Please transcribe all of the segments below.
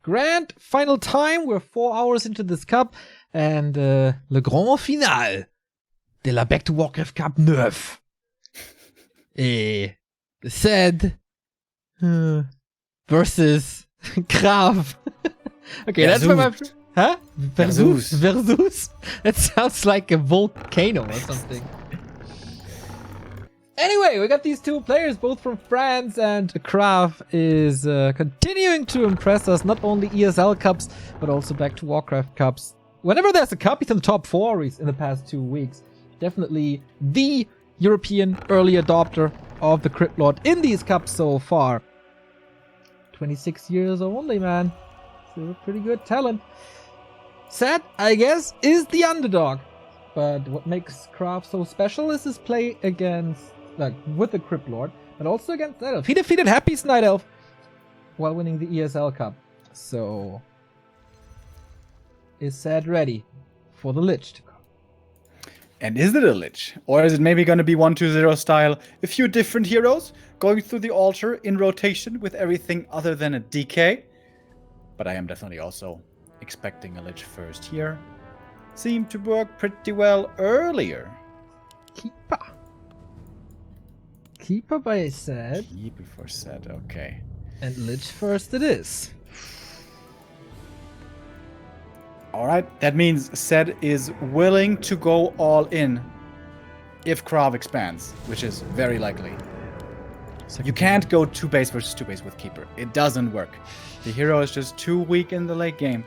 Grand final time. We're 4 hours into this cup. And le grand final de la Back2Warcraft Cup 9. Et SaiDe versus KraV. Okay, that's what my... Huh? Versus? That sounds like a volcano or something. Anyway, we got these two players, both from France, and KraV is continuing to impress us, not only ESL Cups, but also Back2Warcraft Cups. Whenever there's a cup, he's in the top 4 in the past 2 weeks. Definitely the European early adopter of the Crypt Lord in these cups so far. 26 years only, man. Still a pretty good talent. SaiDe, I guess, is the underdog. But what makes KraV so special is his play against, with the Crypt Lord, but also against Night Elf. He defeated Happy Night Elf while winning the ESL Cup. So, is SaiDe ready for the Lich to come? And is it a Lich? Or is it maybe going to be 1-2-0 style? A few different heroes going through the altar in rotation with everything other than a DK? But I am definitely also expecting a Lich first here. Seemed to work pretty well earlier. Keeper by SaiDe. Keeper for SaiDe, okay. And Lich first it is. Alright, that means SaiDe is willing to go all in if KraV expands, which is very likely. You can't go 2 base versus 2 base with Keeper. It doesn't work. The hero is just too weak in the late game.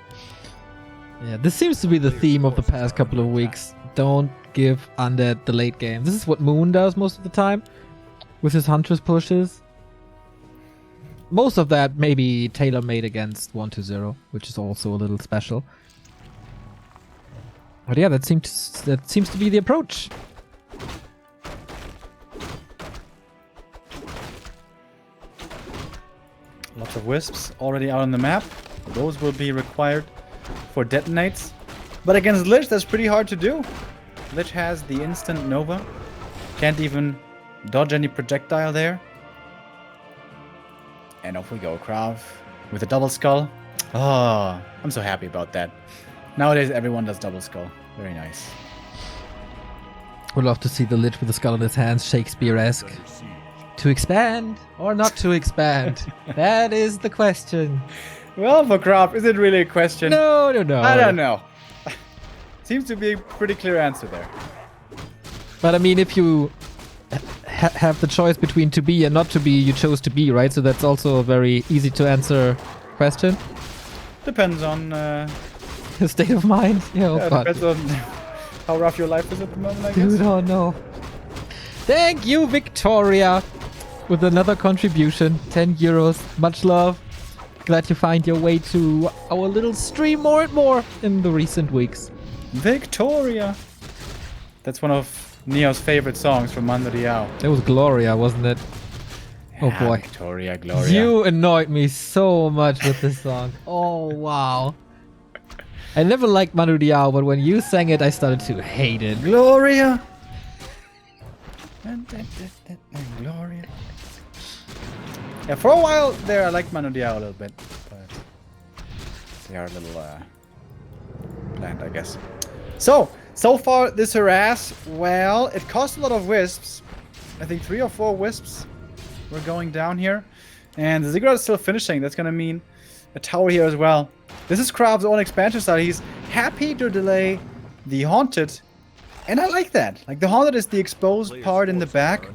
Yeah, this seems to be the theme of the past couple of weeks. Don't give Undead the late game. This is what Moon does most of the time with his Huntress pushes. Most of that may be tailor-made against 1-2-0, which is also a little special. But yeah, that seems to be the approach. Lots of wisps already out on the map. Those will be required for detonates. But against Lich, that's pretty hard to do. Lich has the instant Nova. Can't even dodge any projectile there. And off we go, KraV with a double skull. Oh, I'm so happy about that. Nowadays, everyone does double skull. Very nice. Would love to see the Lich with the skull in his hands, Shakespeare-esque. To expand or not to expand? That is the question. Well, for KraV, is it really a question? No. I don't know. Seems to be a pretty clear answer there. But I mean, if you have the choice between to be and not to be, you chose to be, right? So that's also a very easy to answer question. Depends on your state of mind. Yeah, depends on how rough your life is at the moment, I guess. Dude, oh no. Thank you, Victoria, with another contribution. 10 euros. Much love. Glad you find your way to our little stream more and more in the recent weeks. Victoria. That's one of Neo's favorite songs from Mando Diao. It was Gloria, wasn't it? Oh boy. Victoria, Gloria. You annoyed me so much with this song. Oh wow. I never liked Mando Diao, but when you sang it, I started to hate it. Gloria. Gloria. Yeah, for a while there, I liked Mando Diao a little bit, but they are a little bland, I guess. So far this harass, well, it cost a lot of wisps. I think 3 or 4 wisps were going down here, and the Ziggurat is still finishing. That's gonna mean a tower here as well. This is KraV's own expansion style. He's happy to delay the Haunted, and I like that. Like, the Haunted is the exposed part in the back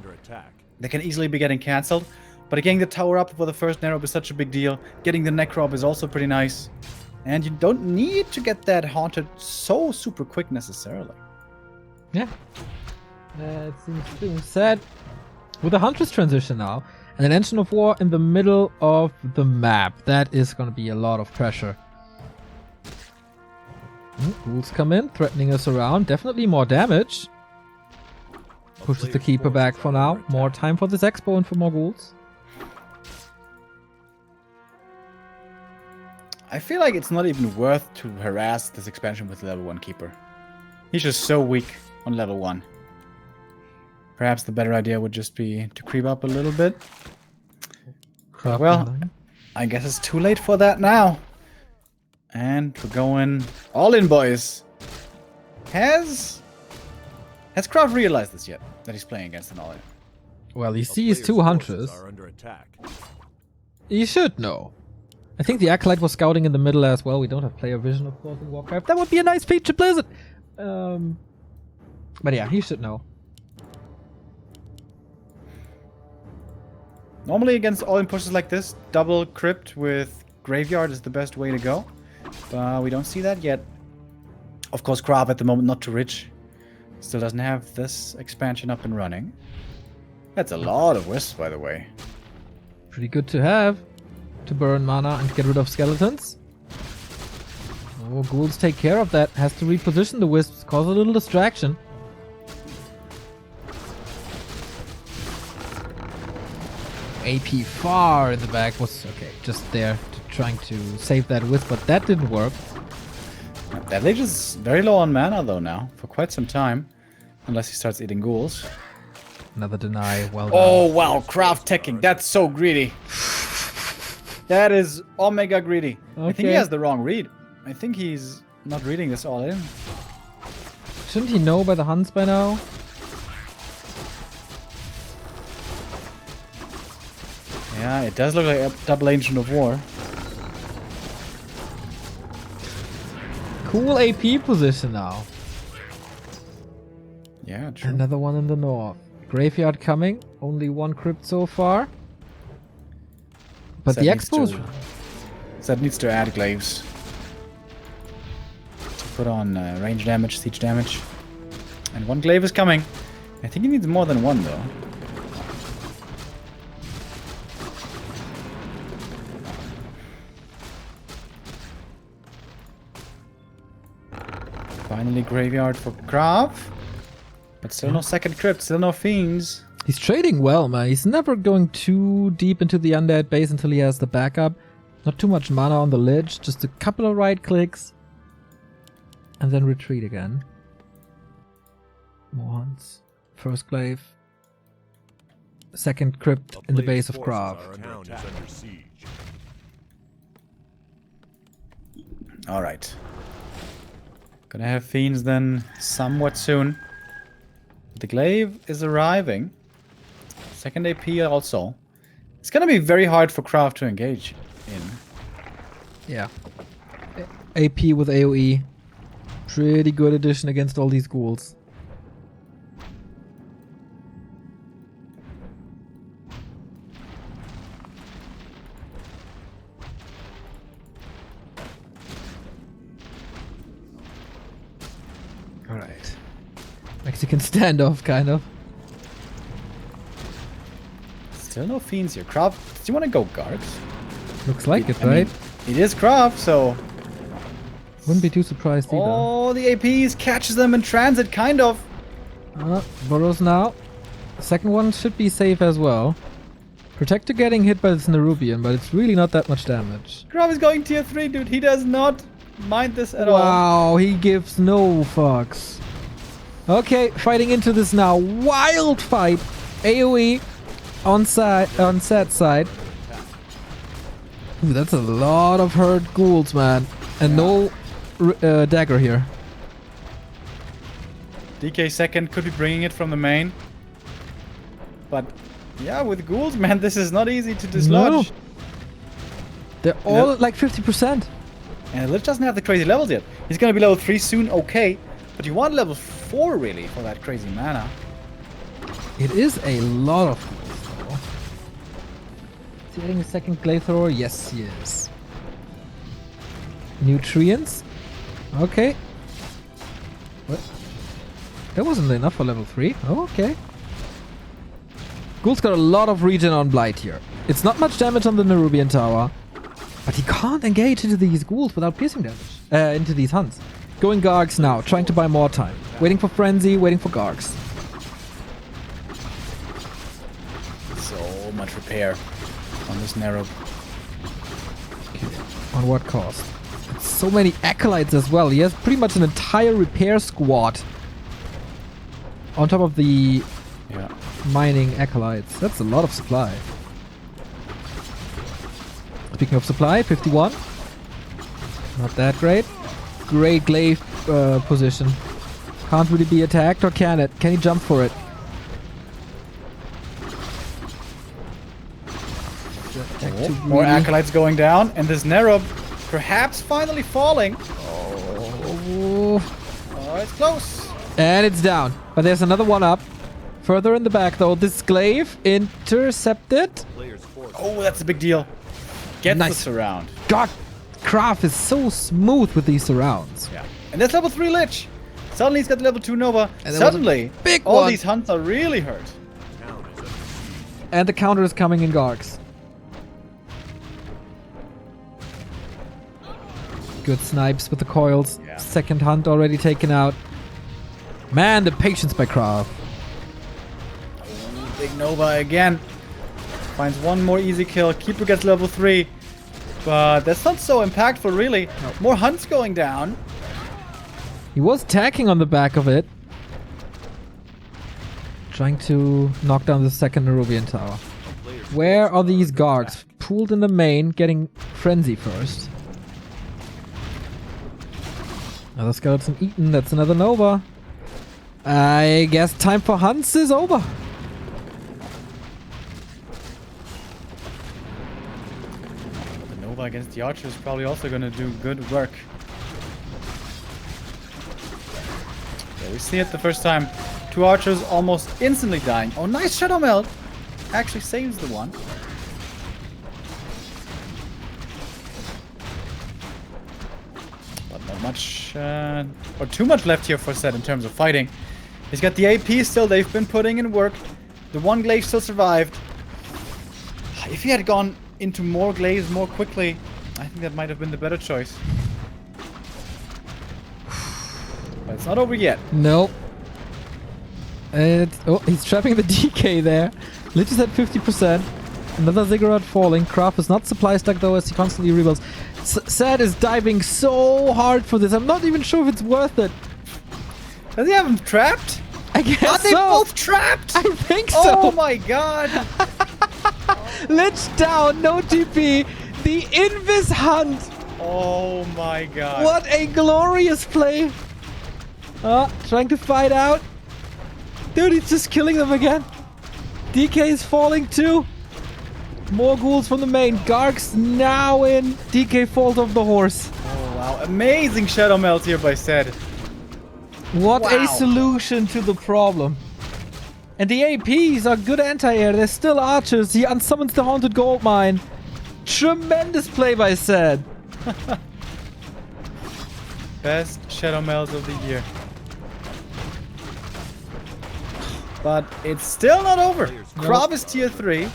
that can easily be getting cancelled. But getting the tower up for the first narrow is such a big deal. Getting the Necrob is also pretty nice. And you don't need to get that Haunted so super quick necessarily. Yeah. That seems true. SaiDe with a Huntress transition now. And an Engine of War in the middle of the map. That is going to be a lot of pressure. Ghouls come in, threatening us around. Definitely more damage. Pushes the Keeper back for now. More time for this Expo and for more Ghouls. I feel like it's not even worth to harass this expansion with level 1 Keeper. He's just so weak on level 1. Perhaps the better idea would just be to creep up a little bit. Well, I guess it's too late for that now. And we're going all in, boys. Has KraV realized this yet? That he's playing against an all-in? Well, he sees 2 hunters. He should know. I think the Acolyte was scouting in the middle as well. We don't have player vision, of course, in Warcraft. That would be a nice feature, Blizzard! But yeah, he should know. Normally against all-in pushes like this, double crypt with graveyard is the best way to go. But we don't see that yet. Of course, KraV at the moment not too rich. Still doesn't have this expansion up and running. That's a lot of wisps, by the way. Pretty good to have. To burn mana and get rid of skeletons. Oh, ghouls take care of that. Has to reposition the wisps, cause a little distraction. AP far in the back was okay, just there trying to save that wisp, but that didn't work. That Lich is very low on mana though now, for quite some time. Unless he starts eating ghouls. Another deny, well done. Oh wow, KraV teching, that's so greedy. That is omega greedy. Okay. I think he has the wrong read. I think he's not reading this all in. Shouldn't he know by the hunts by now? Yeah, it does look like a double Ancient of War. Cool AP position now. Yeah, true. Another one in the north. Graveyard coming. Only 1 crypt so far. But the expos... That needs to add glaives. To put on range damage, siege damage. And 1 glaive is coming. I think he needs more than 1 though. Finally graveyard for KraV. But still no second crypt, still no fiends. He's trading well, man. He's never going too deep into the undead base until he has the backup. Not too much mana on the lich, just a couple of right clicks. And then retreat again. More hunts. First glaive. Second crypt in the base of KraV. Alright. Gonna have fiends then somewhat soon. The glaive is arriving. Second AP also. It's gonna be very hard for KraV to engage in. Yeah. AP with AoE. Pretty good addition against all these ghouls. Alright. Mexican standoff, kind of. Still no fiends here. KraV, do you want to go guards? Looks like it, right? It is KraV, so... Wouldn't be too surprised either. Oh, the APs catches them in transit, kind of. Burrows now. The second one should be safe as well. Protector getting hit by this Nerubian, but it's really not that much damage. KraV is going tier 3, dude. He does not mind this at all. Wow, he gives no fucks. Okay, fighting into this now. Wild fight. AoE on set side. Ooh, that's a lot of hurt ghouls, man. And no dagger here. DK second could be bringing it from the main. But yeah, with ghouls, man, this is not easy to dislodge. No. They're all at like 50%. And the Lich doesn't have the crazy levels yet. He's gonna be level 3 soon, okay. But you want level 4 really for that crazy mana. It is a lot of ghouls though. Is he getting a second glaive thrower? Yes, he is. Nutrients? Okay. What? That wasn't enough for level 3. Oh, okay. Ghoul's got a lot of regen on Blight here. It's not much damage on the Nerubian Tower. But he can't engage into these ghouls without piercing damage. Into these hunts. Going Gargs now, trying to buy more time. Waiting for Frenzy, waiting for Gargs. So much repair on this narrow. Okay. On what cost? So many acolytes as well. He has pretty much an entire repair squad. On top of the mining acolytes. That's a lot of supply. Speaking of supply, 51. Not that great. Great glaive position. Can't really be attacked, or can it? Can he jump for it? More acolytes going down, and this Nerub perhaps finally falling. Oh, It's close. and it's down. But there's another one up. Further in the back, though. This glaive intercepted. Oh, that's a big deal. Gets Nice. the surround. God, KraV is so smooth with these surrounds. Yeah. And that's level 3 Lich. Suddenly he's got level 2 Nova. And there was a Suddenly, big all one. these hunts are really hurt. And the counter is coming in Gargs. Good snipes with the coils. Yeah. Second hunt already taken out. Man, the patience by KraV. Big Nova again. Finds one more easy kill. Keeper gets level 3. But that's not so impactful, really. No. More hunts going down. He was tacking on the back of it. Trying to knock down the second Nerubian tower. Where are these Gargs? Pooled in the main, getting Frenzy first. Another skeleton eaten. That's another Nova. I guess time for hunts is over. The Nova against the Archer is probably also going to do good work. Yeah, we see it the first time. 2 Archers almost instantly dying. Oh, nice Shadow Melt. Actually saves the one. But not much, or too much left here for Set in terms of fighting. He's got the AP still. They've been putting in work. The one glaive still survived. If he had gone into more glaives more quickly, I think that might have been the better choice. But it's not over yet. Nope. Oh, he's trapping the DK there. Lich is at 50%. Another Ziggurat falling. KraV is not supply stuck though, as he constantly rebuilds. SaiDe is diving so hard for this. I'm not even sure if it's worth it. Does he have him trapped? I guess Are they so. both trapped? I think so. Oh my god! Lich down, no TP. The Invis hunt. Oh my god! What a glorious play. Trying to fight out. Dude, he's just killing them again. DK is falling too. More ghouls from the main. Gargs now in. DK falls off the horse. Oh wow! Amazing Shadow Melt here by SaiDe. What Wow. a solution to the problem. And the APs are good anti-air. They're still archers. He unsummons the Haunted Gold Mine. Tremendous play by SaiDe. Best Shadow Melt of the year. But it's still not over. KraV is tier 3.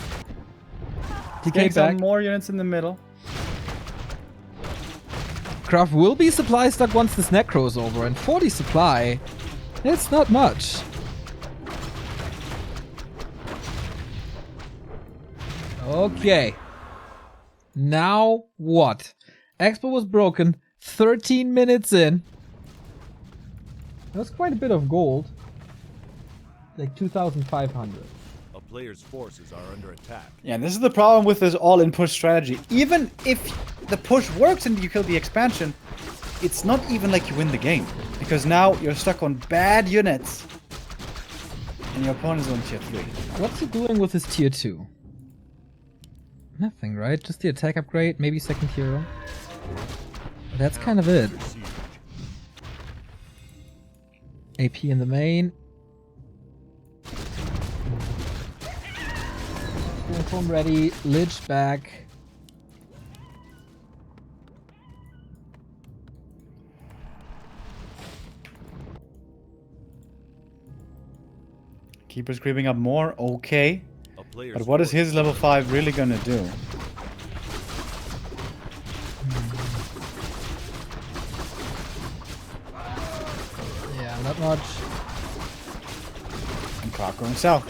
DK Getting some back. more units in the middle. KraV will be supply stuck once this Necro is over. And 40 supply, it's not much. Okay. Now what? Expo was broken 13 minutes in. That's quite a bit of gold. Like 2,500. A player's forces are under attack. Yeah, this is the problem with this all-in push strategy. Even if the push works and you kill the expansion, it's not even like you win the game. Because now you're stuck on bad units. And your opponent is on tier 3. What's he doing with his tier 2? Nothing, right? Just the attack upgrade, maybe second hero. That's kind of it. AP in the main. Uniform ready. Lich back. Keeper's creeping up more, okay. A player's But what is his level 5 really gonna do? Yeah, not much. And KraV going south.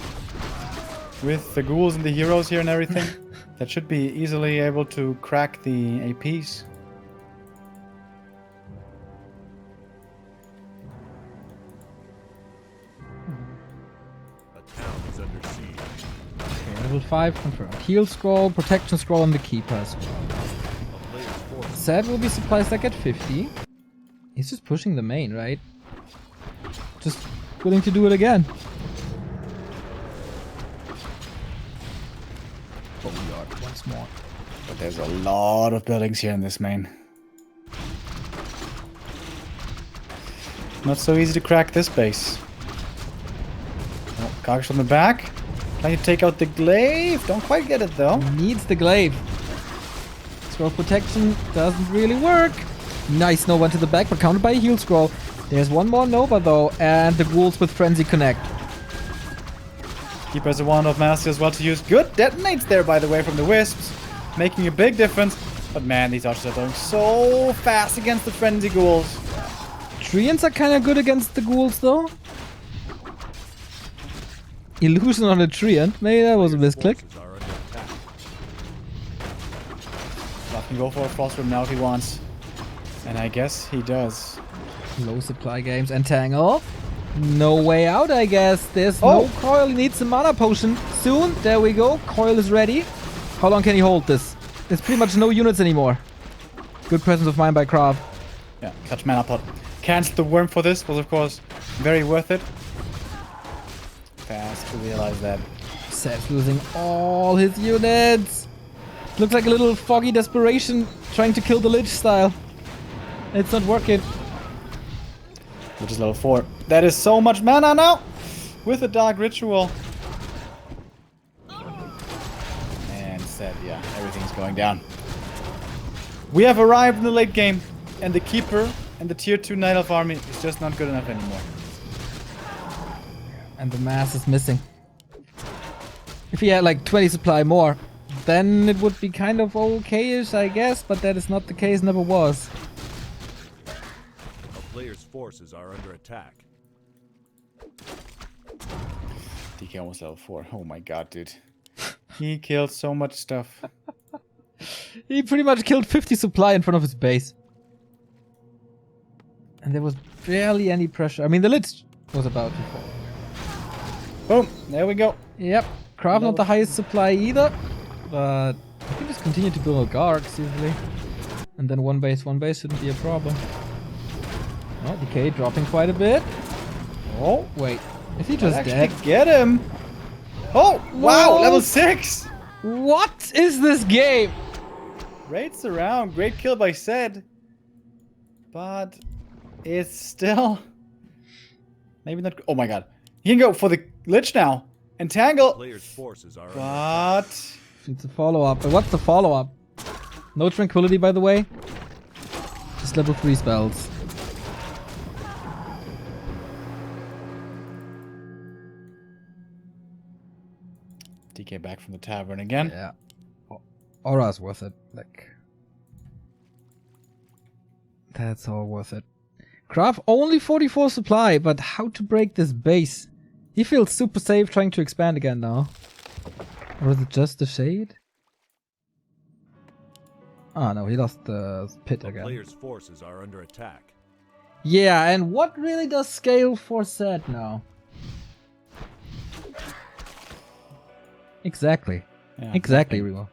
With the ghouls and the heroes here and everything, that should be easily able to crack the APs. a town is under siege. Okay, level 5 confirmed. Heal scroll, protection scroll, and the keeper as well. A player's forces Set will be supply stack at 50. He's just pushing the main, right? Just willing to do it again. Oh my god, once more. But there's a lot of buildings here in this main. Not so easy to crack this base. Oh, Cogs from the back. Trying to take out the glaive. Don't quite get it though. Needs the glaive. Scroll protection doesn't really work. Nice Nova to the back, but countered by a heal scroll. There's one more Nova though, and the ghouls with Frenzy connect. Keeper has a wand of mastery as well to use. Good detonates there, by the way, from the wisps, making a big difference. But man, these archers are going so fast against the frenzy ghouls. Treants are kind of good against the ghouls though. Illusion on a Treant. Maybe that was a misclick. Forces are under attack. Fluff can go for a frost room now if he wants. And I guess he does. Low supply games. Entangle. No way out, I guess. There's no coil. He needs a mana potion. Soon. There we go. Coil is ready. How long can he hold this? There's pretty much no units anymore. Good presence of mind by KraV. Yeah, catch mana pot. Cancel the worm for this was of course very worth it. Fast to realize that. Seth's losing all his units. Looks like a little foggy desperation trying to kill the Lich style. It's not working. Which is level 4. That is so much mana now! With a Dark Ritual. And said, yeah, everything's going down. We have arrived in the late game, and the Keeper and the tier 2 Night Elf army is just not good enough anymore. And the mass is missing. If he had like 20 supply more, then it would be kind of okay-ish, I guess, but that is not the case, never was. A player's forces are under attack. DK almost level 4. Oh my god, dude. He killed so much stuff. He pretty much killed 50 supply in front of his base. And there was barely any pressure. I mean, the Lich was about to fall. Boom! There we go. Yep, KraV not the highest supply either, but I can just continue to build Gargs easily. And then one base shouldn't be a problem. Oh, Decay dropping quite a bit. Oh, wait. Is he just dead? Get him! Oh! Wow! Whoa. Level 6! What is this game? Raids around. Great kill by SaiDe. But it's still maybe not. Oh my god. He can go for the Lich now. Entangle. Player's forces are under But It's a follow-up. But what's the follow-up? No Tranquility, by the way. Just level 3 spells. DK back from the tavern again. Yeah. Aura's worth it. Like, that's all worth it. KraV only 44 supply, but how to break this base? He feels super safe trying to expand again now. Or is it just the shade? Ah, no, he lost the pit A again. player's forces are under attack. Yeah, and what really does scale for SaiDe now? Exactly. Yeah, Exactly, okay. Remo.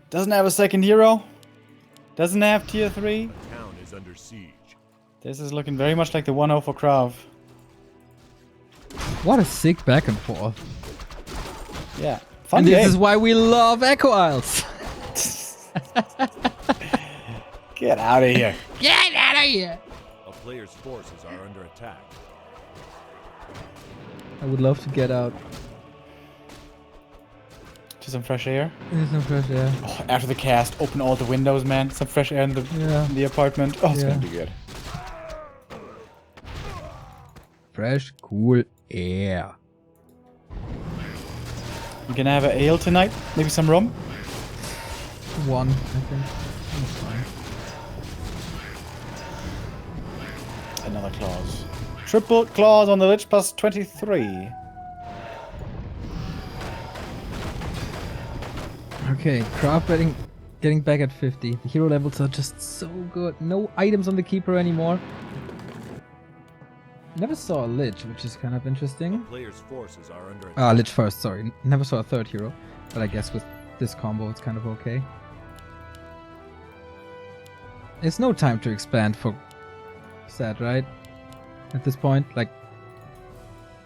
Doesn't have a second hero. Doesn't have tier 3. The town is under siege. This is looking very much like the 1-0 for KraV. What a sick back and forth. Yeah. Fun And game. this is why we love Echo Isles. Get out of here. Get out of here! A player's forces are under attack. I would love to get out. To some fresh air. There's no fresh air. Oh, after the cast, open all the windows, man. Some fresh air in the apartment. Oh, it's Yeah. gonna be good. Fresh, cool air. You gonna have an ale tonight? Maybe some rum? One, I think. That's fine. Another clause. Triple clause on the Lich plus 23. Okay, KraV getting back at 50. The hero levels are just so good. No items on the Keeper anymore. Never saw a Lich, which is kind of interesting. Player's forces are under attack. Ah, Lich first, sorry. Never saw a third hero. But I guess with this combo it's kind of okay. It's no time to expand for SaiDe, right? At this point, like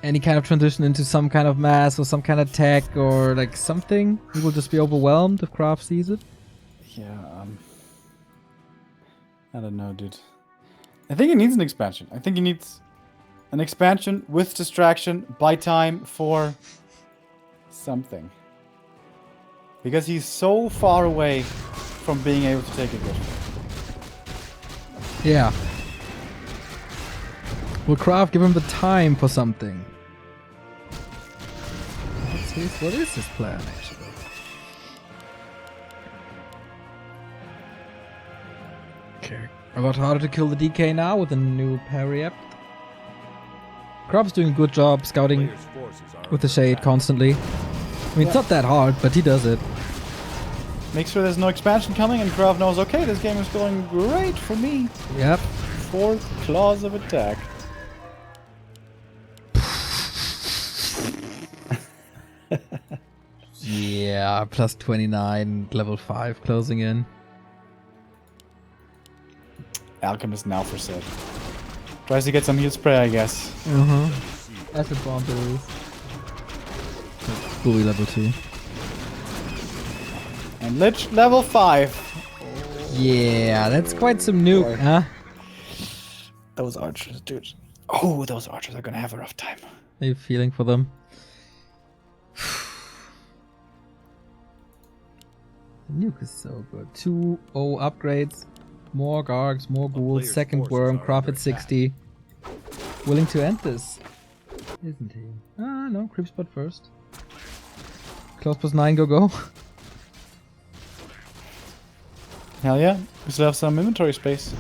any kind of transition into some kind of mass or some kind of tech or like something, he will just be overwhelmed if KraV sees it. Yeah, I don't know, dude. I think he needs an expansion. I think he needs an expansion with distraction, buy time for something. Because he's so far away from being able to take it good. Yeah. Will KraV give him the time for something? What is his plan, actually? Okay. A lot harder to kill the DK now with a new parry app. KraV's doing a good job scouting Players' forces are with the under shade attack. constantly. I mean, it's not that hard, but he does it. Make sure there's no expansion coming and KraV knows, okay, this game is going great for me. Yep. 4 claws of attack. Yeah, plus 29, level 5 closing in. Alchemist now for SaiDe. Tries to get some heal spray, I guess. Acid bomb is. Bully level 2. And Lich level 5. Yeah, that's quite some nuke, huh? Those archers, dude. Oh, those archers are gonna have a rough time. Are you feeling for them? The nuke is so good. 2-0 upgrades. More Gargs, more Ghouls, player's second forces Worm, are KraV under at 60. Willing to end this, isn't he? Ah, no, creep spot first. Close plus 9, go. Hell yeah, we still have some inventory space.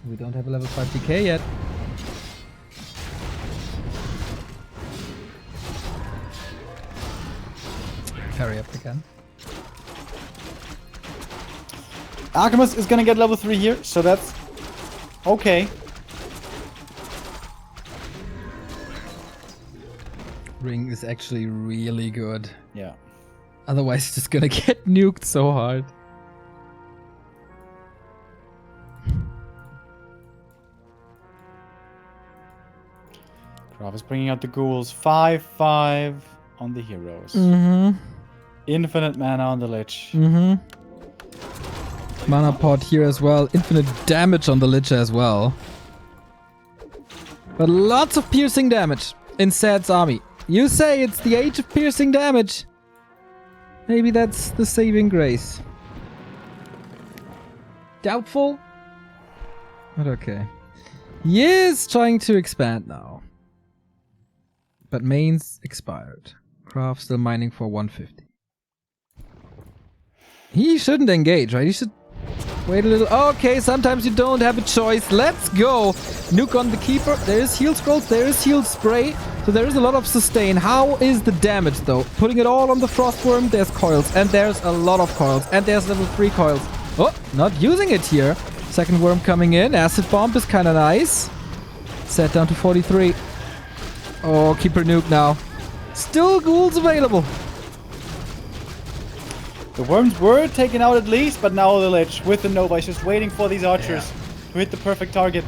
We don't have a level 5 DK yet. Parry up again. Alchemist is gonna get level 3 here, so that's okay. Ring is actually really good. Yeah. Otherwise, it's just gonna get nuked so hard. KraV is bringing out the ghouls. 5-5 on the heroes. Mm-hmm. Infinite mana on the Lich. Mm-hmm. Mana pot here as well. Infinite damage on the Lich as well. But lots of piercing damage in SaiDe's army. You say it's the age of piercing damage. Maybe that's the saving grace. Doubtful? But okay. He is trying to expand now. But main's expired. KraV still mining for 150. He shouldn't engage, right? He should wait a little. Okay, sometimes you don't have a choice. Let's go. Nuke on the Keeper. There is heal scrolls. There is heal spray. So there is a lot of sustain. How is the damage, though? Putting it all on the Frostworm. There's coils. And there's a lot of coils. And there's level 3 coils. Oh, not using it here. Second Worm coming in. Acid Bomb is kind of nice. Set down to 43. Oh, Keeper nuke now. Still ghouls available. The worms were taken out at least, but now the Lich with the Nova is just waiting for these archers to hit the perfect target.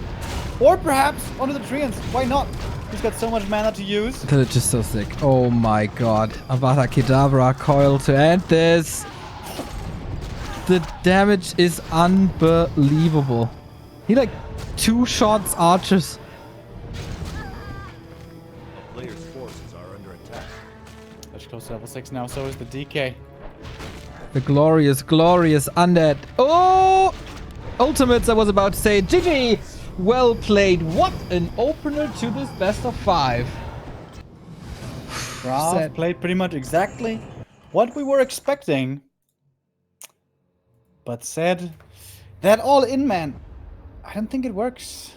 Or perhaps onto the Treants. Why not? He's got so much mana to use. The Lich is so sick. Oh my god. Avada Kedavra coil to end this. The damage is unbelievable. He like 2 shots archers. Players' forces are under attack. Lich close to level 6 now, so is the DK. The glorious, glorious undead. Oh! Ultimates, I was about to say. GG! Well played. What an opener to this best of 5. KraV played pretty much exactly what we were expecting. But said that all-in, man, I don't think it works.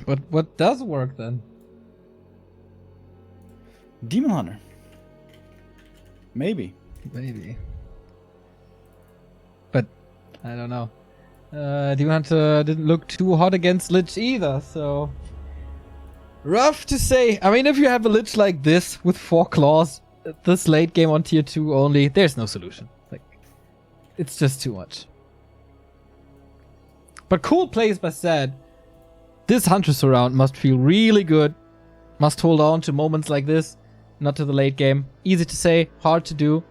But what does work then? Demon Hunter. Maybe. Maybe. But, I don't know. Demon Hunter didn't look too hot against Lich either, so... Rough to say. I mean, if you have a Lich like this with 4 claws, this late game on tier 2 only, there's no solution. Like, It's just too much. But cool plays by SaiDe. This Huntress round must feel really good. Must hold on to moments like this. Not to the late game. Easy to say, hard to do.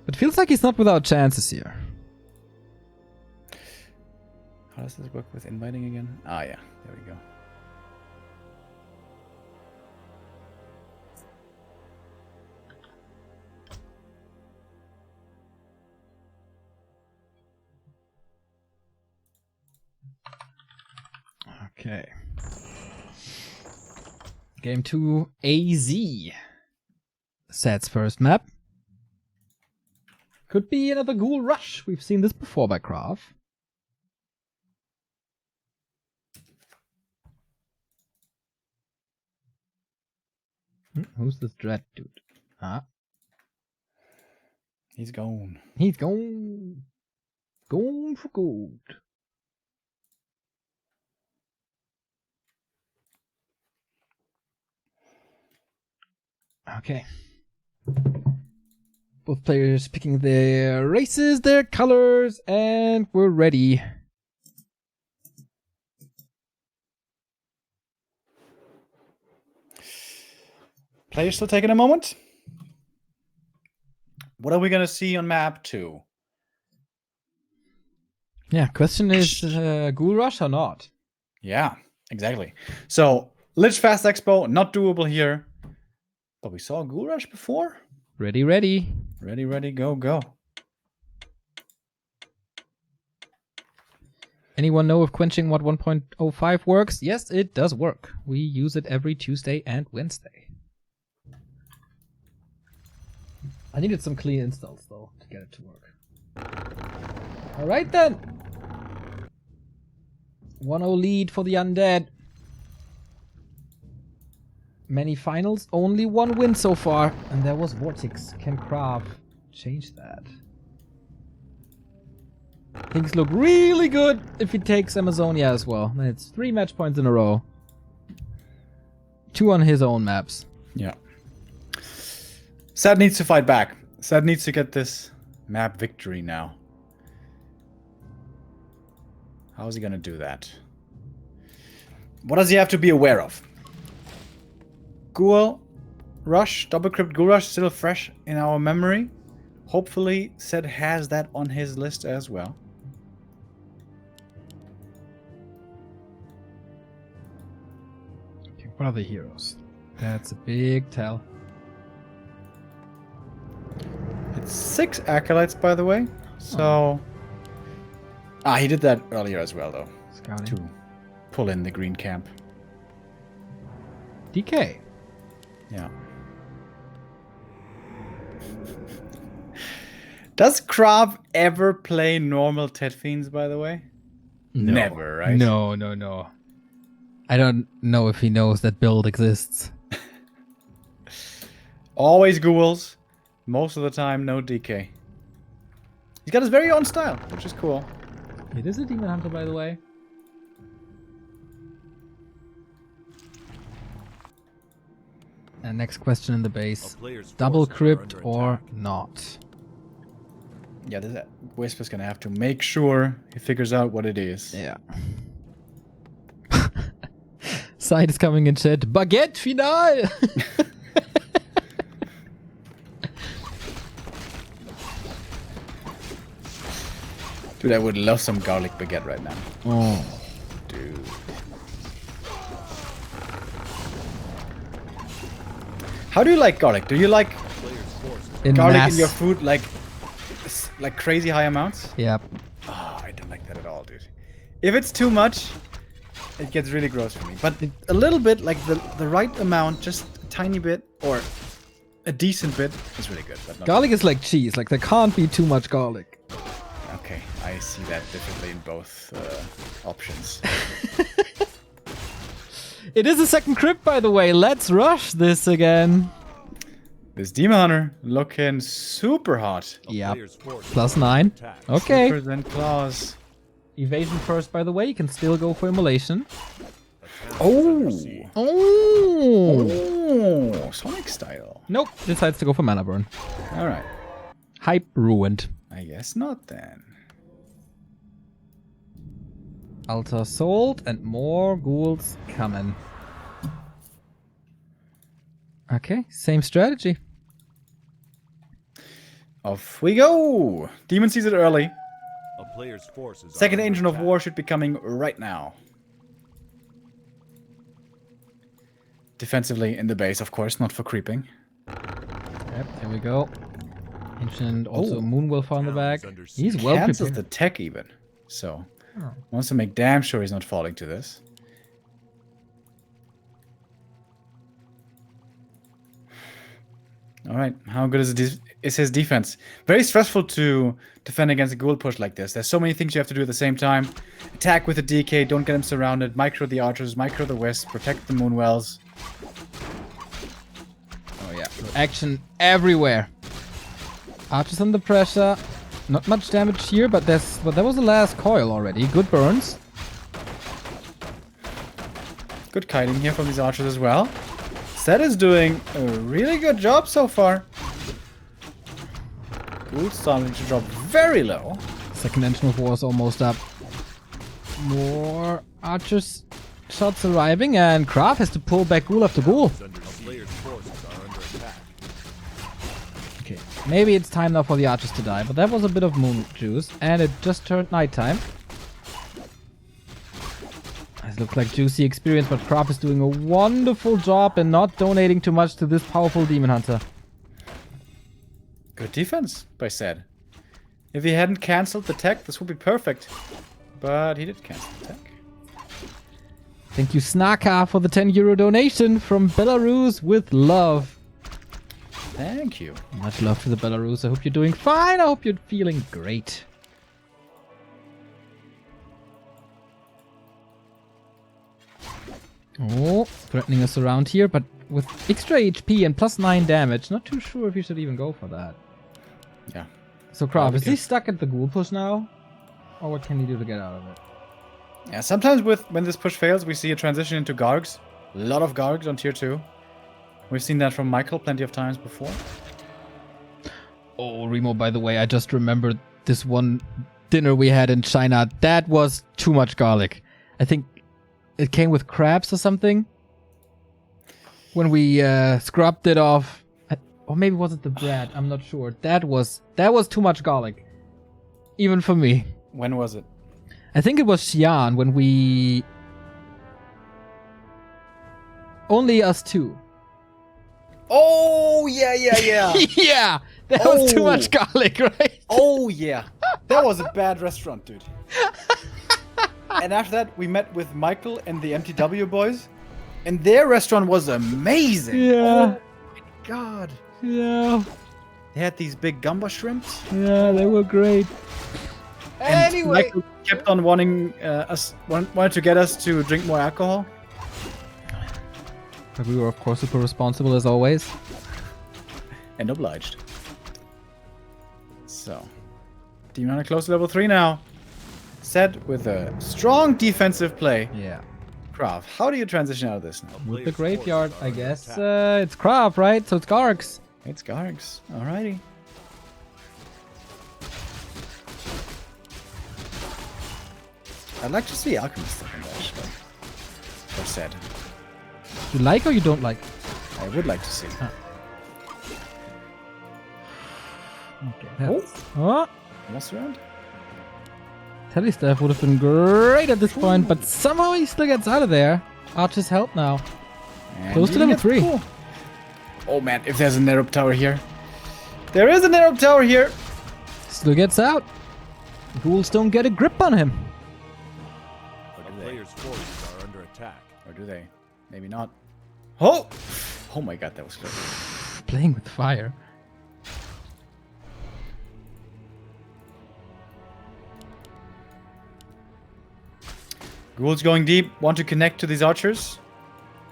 But feels like he's not without chances here. How does this work with inviting again? Ah, yeah. There we go. Okay. Game 2, AZ. SaiDe's first map. Could be another Ghoul Rush. We've seen this before by KraV. Who's this Dread dude? Ah. He's gone. He's gone. Gone for good. Okay. Both players picking their races, their colors, and we're ready. Players still taking a moment. What are we going to see on map 2? Yeah, question is Ghoul Rush or not? Yeah, exactly. So, Lich Fast Expo, not doable here. But we saw Ghoul Rush before. Ready, ready. Ready, ready, go, go. Anyone know if quenching mod 1.05 works? Yes, it does work. We use it every Tuesday and Wednesday. I needed some clean installs though to get it to work. Alright then. 1-0 lead for the Undead. Many finals, only one win so far, and that was Vortex. Can KraV change that? Things look really good if he takes Amazonia as well. Then it's 3 match points in a row. 2 on his own maps. Yeah. SaiDe needs to fight back. SaiDe needs to get this map victory now. How is he going to do that? What does he have to be aware of? Ghoul Rush, double crypt Ghoul Rush, still fresh in our memory. Hopefully, SaiDe has that on his list as well. Okay, what are the heroes? That's a big tell. It's 6 acolytes, by the way. So, he did that earlier as well, though, Scouting. to pull in the green camp. DK. Yeah. Does KraV ever play normal Tet Fiends, by the way? No. Never, right? No, no, no. I don't know if he knows that build exists. Always ghouls. Most of the time, no DK. He's got his very own style, which is cool. It is a Demon Hunter, by the way. And next question in the base. A player's Double forces are crypt under or attack. not? Yeah, this Whisper's gonna have to make sure he figures out what it is. Yeah. SaiDe is coming in chat. Baguette final! Dude, I would love some garlic baguette right now. Oh. Dude. How do you like garlic? Do you like Player's forces In garlic mass. in your food like crazy high amounts? Yep. Oh, I don't like that at all, dude. If it's too much, it gets really gross for me. But a little bit, like the right amount, just a tiny bit or a decent bit is really good. But not Garlic is like cheese. Like there can't be too much garlic. okay, I see that differently in both options. It is a second crypt, by the way. Let's rush this again. This Demon Hunter looking super hot. Yep. player's forces Plus are 9. under attack. Okay. Super than claws. Evasion first, by the way. You can still go for immolation. Oh. Oh. Oh, Sonic style. Nope. Decides to go for mana burn. All right. Hype ruined. I guess not then. Altar sold and more ghouls coming. Okay, same strategy. Off we go! Demon sees it early. A player's forces Second are under Engine of attack. War should be coming right now. Defensively in the base, of course, not for creeping. Yep, here we go. Ancient, also Oh. Moonwolf on the Town back. is under He's siege. well Cancels prepared. the tech even. So, Oh. wants to make damn sure he's not falling to this. Alright, how good is his defense? Very stressful to defend against a ghoul push like this. There's so many things you have to do at the same time. Attack with the DK, don't get him surrounded. Micro the archers, micro the wisp, protect the moonwells. Oh yeah, action everywhere. Archers under pressure. Not much damage here, but that was the last coil already. Good burns. Good kiting here from these archers as well. SaiDe is doing a really good job so far. Ghouls starting to drop very low. Second Engine of War is almost up. More archers shots arriving, and KraV has to pull back ghoul after ghoul. A player's forces are under attack. Okay, maybe it's time now for the archers to die, but that was a bit of moon juice, and it just turned nighttime. This looks like juicy experience, but KraV is doing a wonderful job and not donating too much to this powerful demon hunter. Good defense by SaiDe. If he hadn't cancelled the tech, this would be perfect. But he did cancel the tech. Thank you, Snaka, for the €10 donation from Belarus with love. Thank you. Much love to the Belarus. I hope you're doing fine. I hope you're feeling great. Oh, threatening us around here, but with extra HP and plus 9 damage, not too sure if you should even go for that. Yeah. So KraV, is he because- stuck at the ghoul push now? Or what can he do to get out of it? Yeah, sometimes when this push fails, we see a transition into Gargs. A lot of Gargs on tier 2. We've seen that from Michael plenty of times before. Oh, Remo, by the way, I just remembered this one dinner we had in China. That was too much garlic. I think it came with crabs or something. When we scrubbed it off. Or maybe was it the bread? I'm not sure. That was too much garlic. Even for me. When was it? I think it was Xi'an when we... Only us two. Oh, yeah. Yeah! That was too Oh. much garlic, right? Oh, yeah. That was a bad restaurant, dude. And after that, we met with Michael and the MTW boys. And their restaurant was amazing. Yeah. Oh, my God. Yeah. They had these big gamba shrimps. Yeah, they were great. And Anyway. Michael kept on wanting wanted to get us to drink more alcohol. But we were, of course, super responsible as always. And obliged. So, Demon Hunter close to level 3 now. Set with a strong defensive play. Yeah. KraV, how do you transition out of this now? With the Player's graveyard, forces are I under guess. attack. It's KraV, right? So it's Gargs. It's Gargs. Alrighty. I'd like to see Alchemist stuff in that, actually. Or said. You like or you don't like? I would like to see. Okay. Oh, Oh, almost around. Telestaff would have been great at this point, but somehow he still gets out of there. Archer's help now. And Close to even level gets 3. cool. Oh man, if there's a Nerub tower here. There is a Nerub tower here. Still gets out. Ghouls don't get a grip on him. A player's forces are under attack. Or do they? Maybe not. Oh! Oh my god, that was close. Playing with fire. Ghouls going deep. Want to connect to these archers.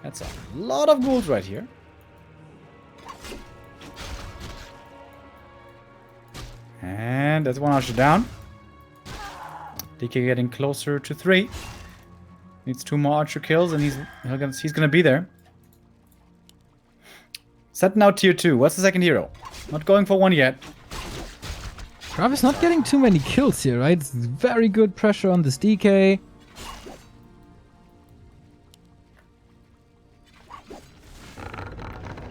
That's a lot of ghouls right here. And that's one archer down. DK getting closer to 3. Needs 2 more archer kills and he's gonna be there. Set now tier 2. What's the second hero? Not going for one yet. KraV is not getting too many kills here, right? It's very good pressure on this DK.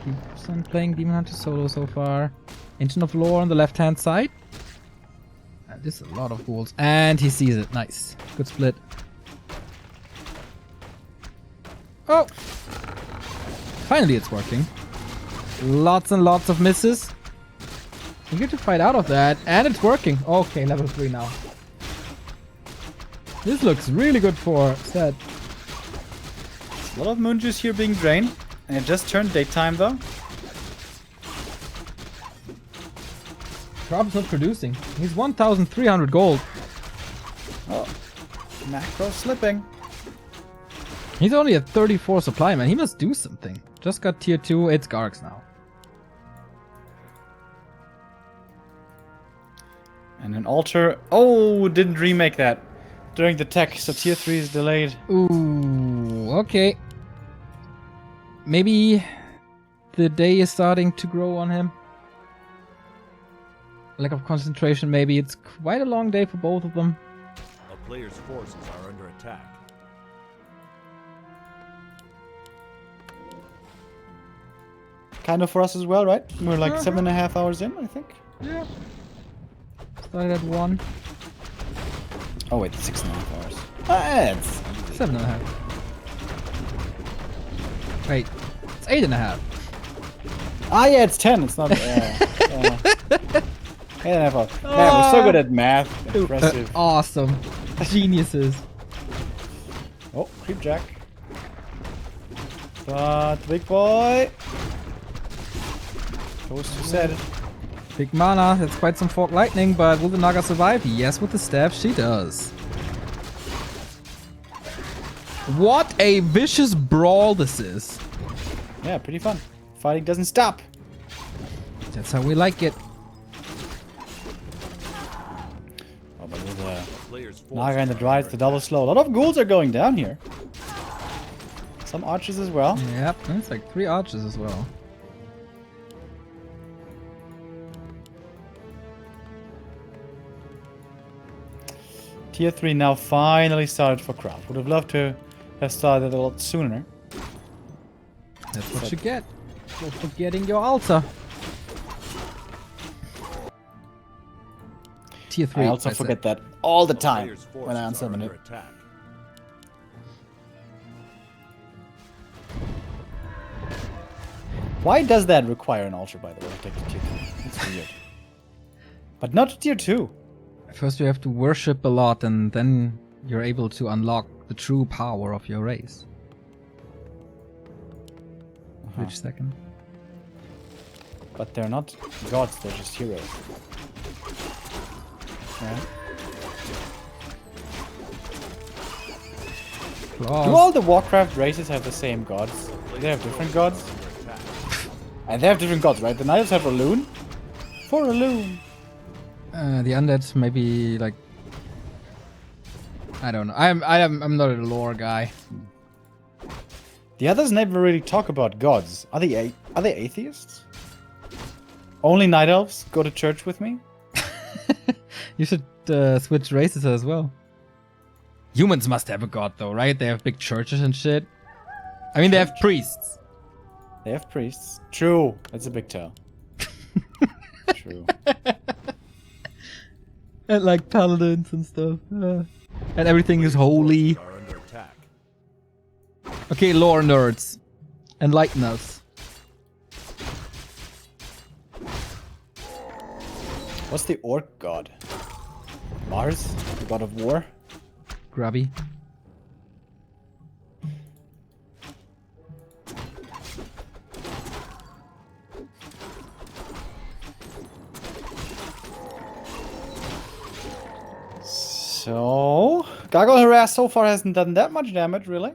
Keeps on playing Demon Hunter solo so far. Engine of Lore on the left-hand side. And this is a lot of ghouls. And he sees it. Nice. Good split. Oh! Finally it's working. Lots and lots of misses. Eager to fight out of that. And it's working. Okay, level 3 now. This looks really good for Set. A lot of moon juice here being drained. And it just turned daytime though. KraV's not producing. He's 1,300 gold. Oh, macro slipping. He's only at 34 supply, man. He must do something. Just got tier 2. It's Garx now. And an altar. Oh, didn't remake that during the tech, so tier 3 is delayed. Ooh, okay. Maybe the day is starting to grow on him. Lack of concentration, maybe. It's quite a long day for both of them. A player's forces are under attack. Kind of for us as well, right? We're like 7.5 hours in, I think. Yeah. Started at 1. Oh wait, 6.5 hours. Ah, it's 7.5. Wait, it's 8.5. Ah, yeah, it's 10. It's not. 8.5 hours. Man, we're so good at math. Impressive. Awesome. Geniuses. Oh, creep jack. But big boy. Goes to set. Big mana. That's quite some fork lightning, but will the Naga survive? Yes, with the staff, she does. What a vicious brawl this is. Yeah, pretty fun. Fighting doesn't stop. That's how we like it. Oh, but with Player's Naga and the Dry, it's the double slow. A lot of ghouls are going down here. Some archers as well. Yep, it's like 3 archers as well. Tier 3 now finally started for KraV. Would have loved to have started a lot sooner. That's what you get for forgetting your altar. Tier 3. I also forget that all the time when I unsummon it. attack. Why does that require an altar, by the way, to take to tier 3? It's weird. But not to tier 2. First you have to worship a lot and then you're able to unlock the true power of your race. Which second? But they're not gods, they're just heroes. Yeah. Claws. Do all the Warcraft races have the same gods? Do they have different gods? And they have different gods, right? The Knights have a loon? For a loon. The undead maybe like I don't know. I'm not a lore guy. The others never really talk about gods. Are they atheists? Only night elves go to church with me? You should switch races as well. Humans must have a god though, right? They have big churches and shit. I mean, they have priests. They have priests. True. That's a big tell. True. And like paladins and stuff. And everything is holy. Are under attack. Okay, lore nerds. Enlighten us. What's the orc god? Mars? The god of war? Grubby. So, Gargoyle Harass so far hasn't done that much damage, really.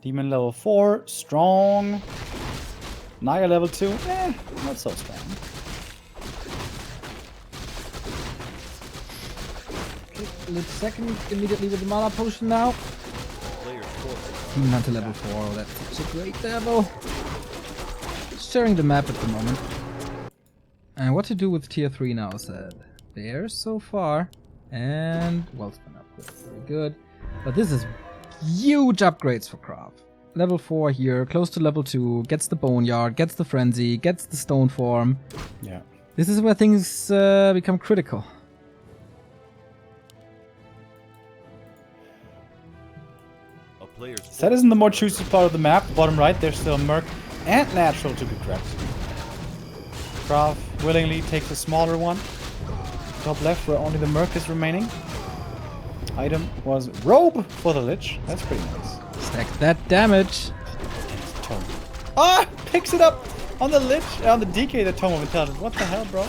Demon level 4, strong. Naga level 2, not so strong. Okay, let's second immediately with the mana potion now. Player's forces Demon Hunter level 4, oh, that's such a great level. Sharing the map at the moment. And what to do with tier 3 now, said. Bears so far. And well-spent upgrades. Very good. But this is huge upgrades for KraV. Level 4 here, close to level 2. Gets the Boneyard, gets the Frenzy, gets the Stone Form. Yeah. This is where things become critical. A player's That isn't the more juicy part of the map. Bottom right, there's still Merc and Natural to be grabbed. KraV willingly takes a smaller one. Top left, where only the Merc is remaining. Item was Robe for the Lich. That's pretty nice. Stack that damage. Tome. Ah! Picks it up on the Lich, on the DK, the Tome of Intelligence. What the hell, bro?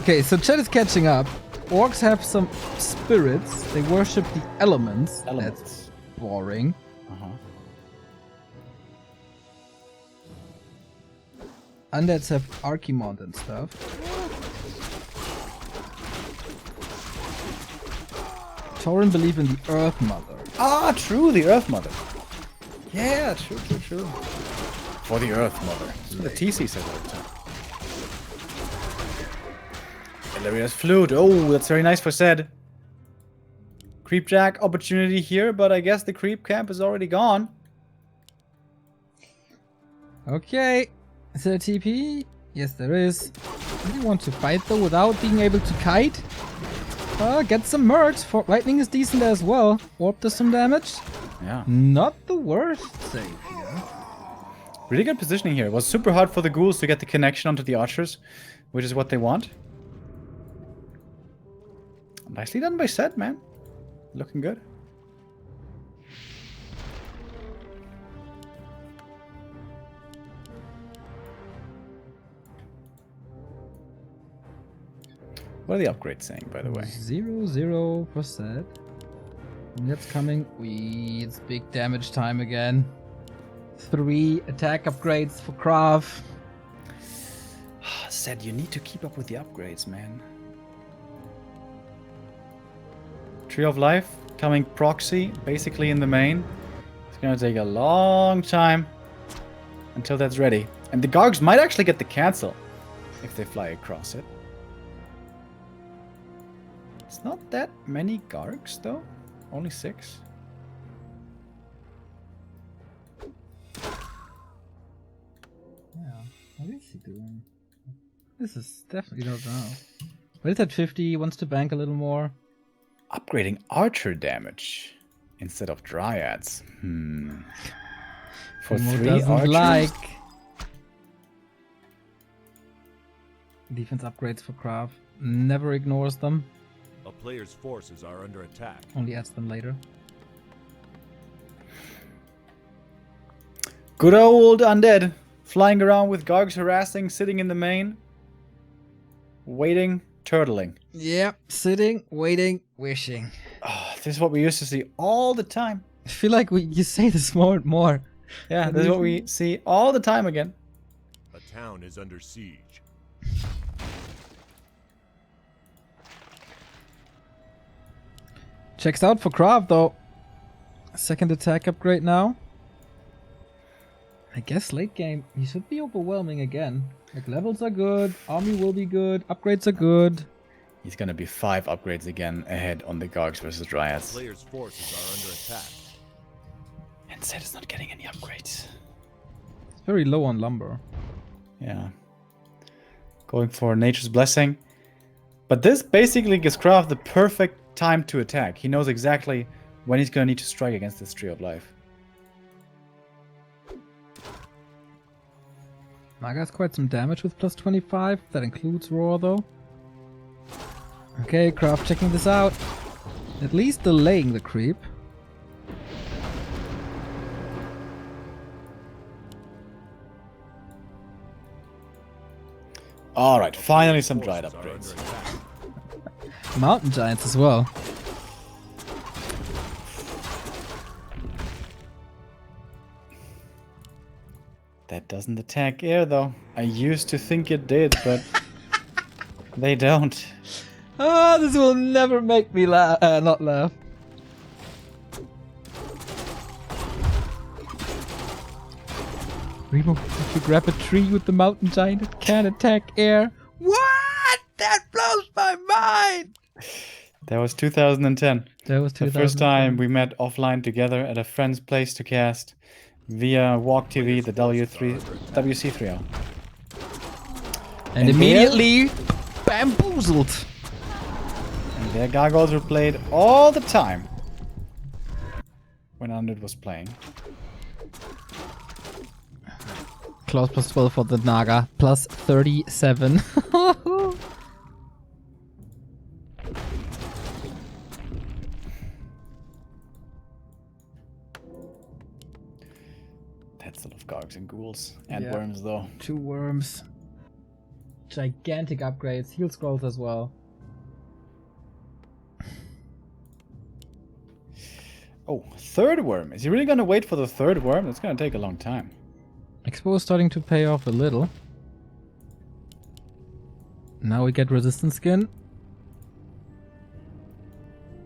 Okay, so chat is catching up. Orcs have some spirits. They worship the elements. Elements. That's boring. Uh-huh. Undeads have Archimond and stuff. Tauren believe in the Earth Mother. Ah, true, the Earth Mother. Yeah, true. For the Earth Mother. The TC says all the time. Illyria's Flute. Oh, that's very nice for Zed. Creepjack opportunity here, but I guess the creep camp is already gone. Okay. Is there a TP? Yes, there is. Do you want to fight though without being able to kite? Get some mercs. For lightning is decent as well. Warp does some damage. Yeah. Not the worst save here. Really good positioning here. It was super hard for the ghouls to get the connection onto the archers, which is what they want. Nicely done by Zed, man. Looking good. What are the upgrades saying, by the way? 0-0%. That's coming. It's big damage time again. 3 attack upgrades for KraV. Zed, you need to keep up with the upgrades, man. Tree of Life coming proxy, basically in the main. It's gonna take a long time until that's ready. And the Gargs might actually get the cancel if they fly across it. It's not that many Gargs, though. Only 6. Yeah, what is he doing? This is definitely not know. But it's at 50, wants to bank a little more. Upgrading archer damage instead of dryads. For Remo 3 doesn't archers. like defense upgrades for KraV. Never ignores them. A player's forces are under attack. Only adds them later. Good old undead. Flying around with Gargs harassing, sitting in the main. Waiting, turtling. Yep, sitting, waiting, wishing. Oh, this is what we used to see all the time. I feel like you say this more and more. Yeah, this is what we see all the time again. A town is under siege. Checks out for KraV though. Second attack upgrade now. I guess late game he should be overwhelming again. Like levels are good, army will be good, upgrades are good. He's gonna be 5 upgrades again ahead on the Gargs versus Dryads. Player's forces are under attack. And Zed is not getting any upgrades. It's very low on lumber. Yeah. Going for Nature's Blessing. But this basically gives KraV the perfect time to attack. He knows exactly when he's gonna need to strike against this Tree of Life. Naga has quite some damage with plus 25. That includes Roar though. Okay, KraV checking this out. At least delaying the creep. Alright, finally some Forces Dryad are under upgrades. attack. Mountain Giants as well. That doesn't attack air though. I used to think it did, but they don't. Ah, this will never make me laugh. Not laugh. Remo, if you grab a tree with the mountain giant, it can attack air. What? That blows my mind! That was 2010. That was The first time we met offline together at a friend's place to cast via Walk TV, the WC3. And immediately bamboozled. And their gargoyles were played all the time when Undead was playing. Klaus plus 12 for the Naga, plus 37. That's a lot of gargs and ghouls. And worms, though. 2 worms. Gigantic upgrades. Heal scrolls as well. Oh, third worm. Is he really going to wait for the third worm? That's going to take a long time. Expo is starting to pay off a little. Now we get resistance skin.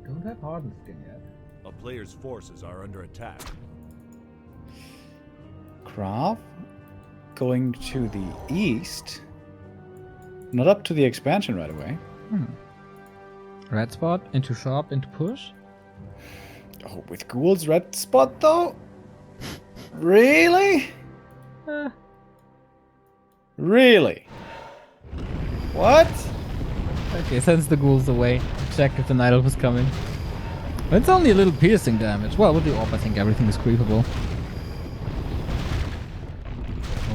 Don't have hardened skin yet. A player's forces are under attack. KraV going to the east. Not up to the expansion right away. Red spot, into shop, into push. Oh, with ghouls, red spot though? Really? Really? What? Okay, sends the ghouls away. Check if the Night Elf is coming. It's only a little piercing damage. Well, with the orb, I think everything is creepable.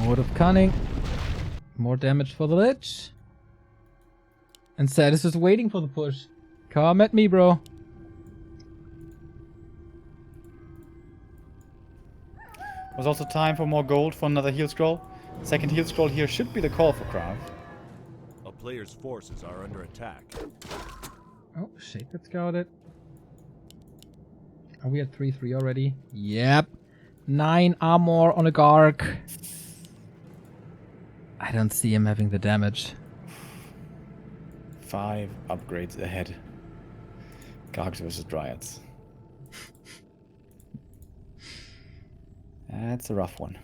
Word of Cunning. More damage for the Lich. And SaiDe is just waiting for the push. Come at me, bro. Was also time for more gold for another heal scroll. Second heal scroll here should be the call for KraV. A player's forces are under attack. Oh, Shake's got it. Are we at 3-3 already? Yep. 9 armor on a Garg. I don't see him having the damage. 5 upgrades ahead. Gargs versus Dryads. That's a rough one.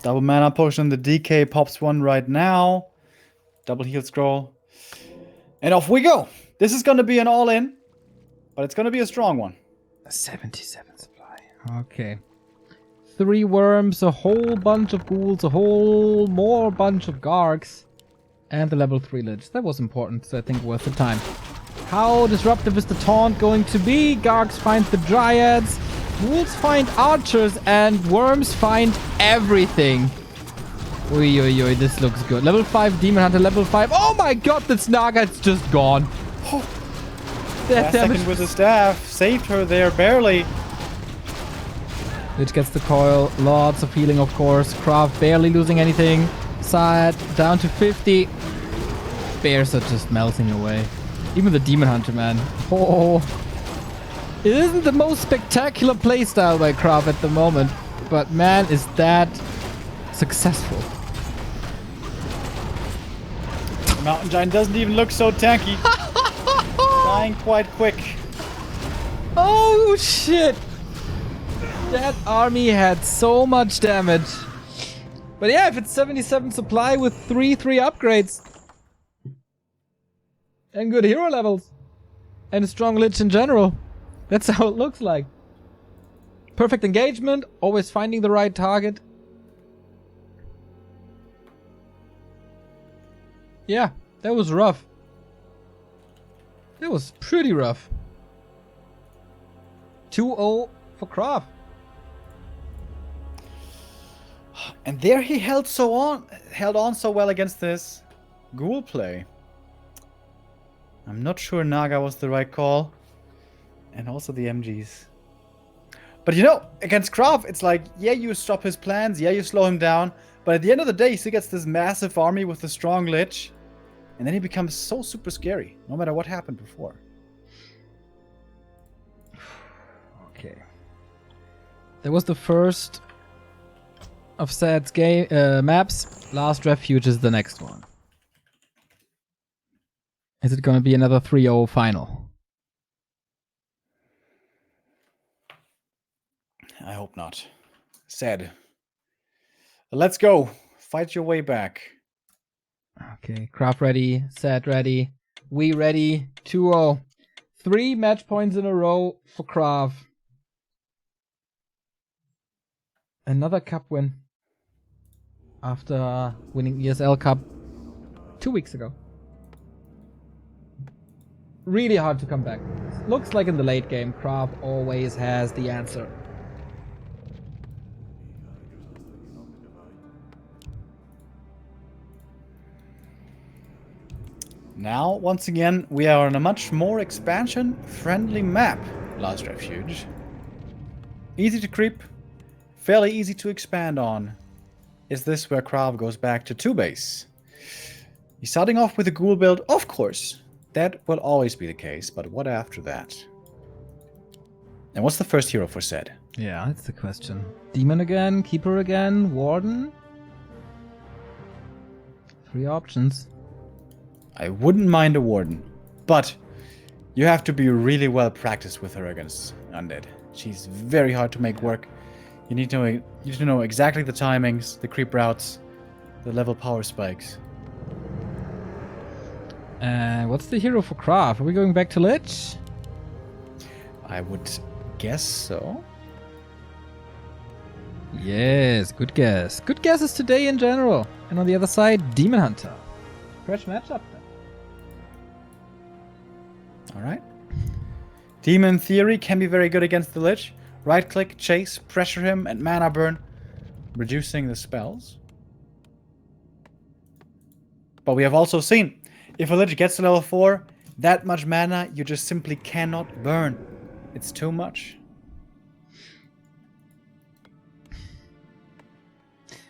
Double mana potion. The DK pops one right now. Double heal scroll. And off we go. This is going to be an all-in. But it's going to be a strong one. 77 supply. Okay. 3 worms, a whole bunch of ghouls, a whole more bunch of Gargs. And the level 3 Lich. That was important, so I think worth the time. How disruptive is the taunt going to be? Gargs find the Dryads, ghouls find archers, and worms find everything. Oi, oi, oi, this looks good. Level 5 Demon Hunter, level 5. Oh my god, this Naga is just gone. That Last second with the staff. Saved her there, barely. Lich gets the coil. Lots of healing, of course. KraV barely losing anything. Side down to 50. Bears are just melting away. Even the Demon Hunter, man. Oh. It isn't the most spectacular playstyle by KraV at the moment. But man, is that successful. The Mountain Giant doesn't even look so tanky. Dying quite quick. Oh shit. That army had so much damage. But yeah, if it's 77 supply with 3 upgrades. And good hero levels. And a strong Lich in general. That's how it looks like. Perfect engagement. Always finding the right target. Yeah, that was rough. That was pretty rough. 2-0 for KraV. And there he held on so well against this ghoul play. I'm not sure Naga was the right call. And also the MGs. But you know, against KraV, it's like, yeah, you stop his plans, yeah, you slow him down. But at the end of the day, he still gets this massive army with a strong Lich. And then he becomes so super scary, no matter what happened before. Okay. That was the first of SaiDe's game maps. Last Refuge is the next one. Is it going to be another 3-0 final? I hope not. SaiDe. Let's go. Fight your way back. Okay, KraV ready, SaiDe ready, we ready. 2-0. 3 match points in a row for KraV. Another cup win after winning ESL Cup 2 weeks ago. Really hard to come back. Looks like in the late game, KraV always has the answer. Now, once again, we are on a much more expansion-friendly map, Last Refuge. Easy to creep, fairly easy to expand on. Is this where KraV goes back to 2-base? He's starting off with a ghoul build, of course. That will always be the case, but what after that? And what's the first hero for SaiDe? Yeah, that's the question. Demon again, Keeper again, Warden? 3 options. I wouldn't mind a Warden, but you have to be really well practiced with her against Undead. She's very hard to make work. You need to know exactly the timings, the creep routes, the level power spikes. What's the hero for KraV? Are we going back to Lich? I would guess so. Yes, good guess. Good guesses today in general. And on the other side, Demon Hunter. Fresh matchup then. Alright. Demon Theory can be very good against the Lich. Right click, chase, pressure him, and mana burn, reducing the spells. But we have also seen, if a Lich gets to level 4, that much mana you just simply cannot burn. It's too much.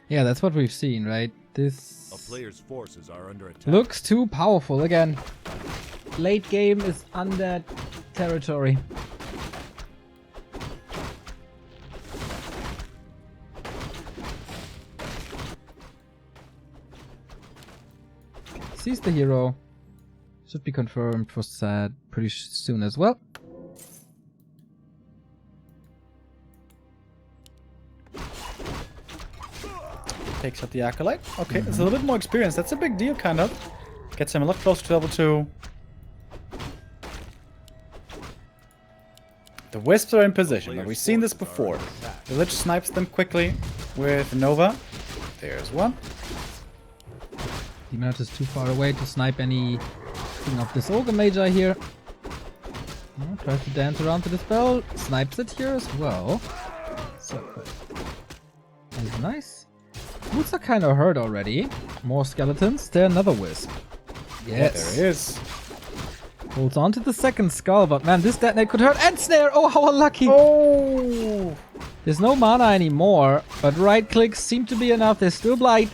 Yeah, that's what we've seen, right? This A player's forces are under attack. looks too powerful again. Late game is undead territory. Sees the hero. Should be confirmed for SaiDe pretty soon as well. Takes out the Acolyte. Okay, it's a little bit more experience. That's a big deal, kind of. Gets him a lot closer to level 2. The Wisps are in position, but we've seen this before. The Lich snipes them quickly with Nova. There's one. Demon is too far away to snipe anything of this Ogre Magi here. Oh, tries to dance around to the spell. Snipes it here as well. So that's nice. Boots are kind of hurt already. More skeletons. There another Wisp. Yes. Yeah, there is. Holds on to the second skull, but man, this detonate could hurt. And snare! Oh, how unlucky! Oh! There's no mana anymore, but right clicks seem to be enough. There's still blight.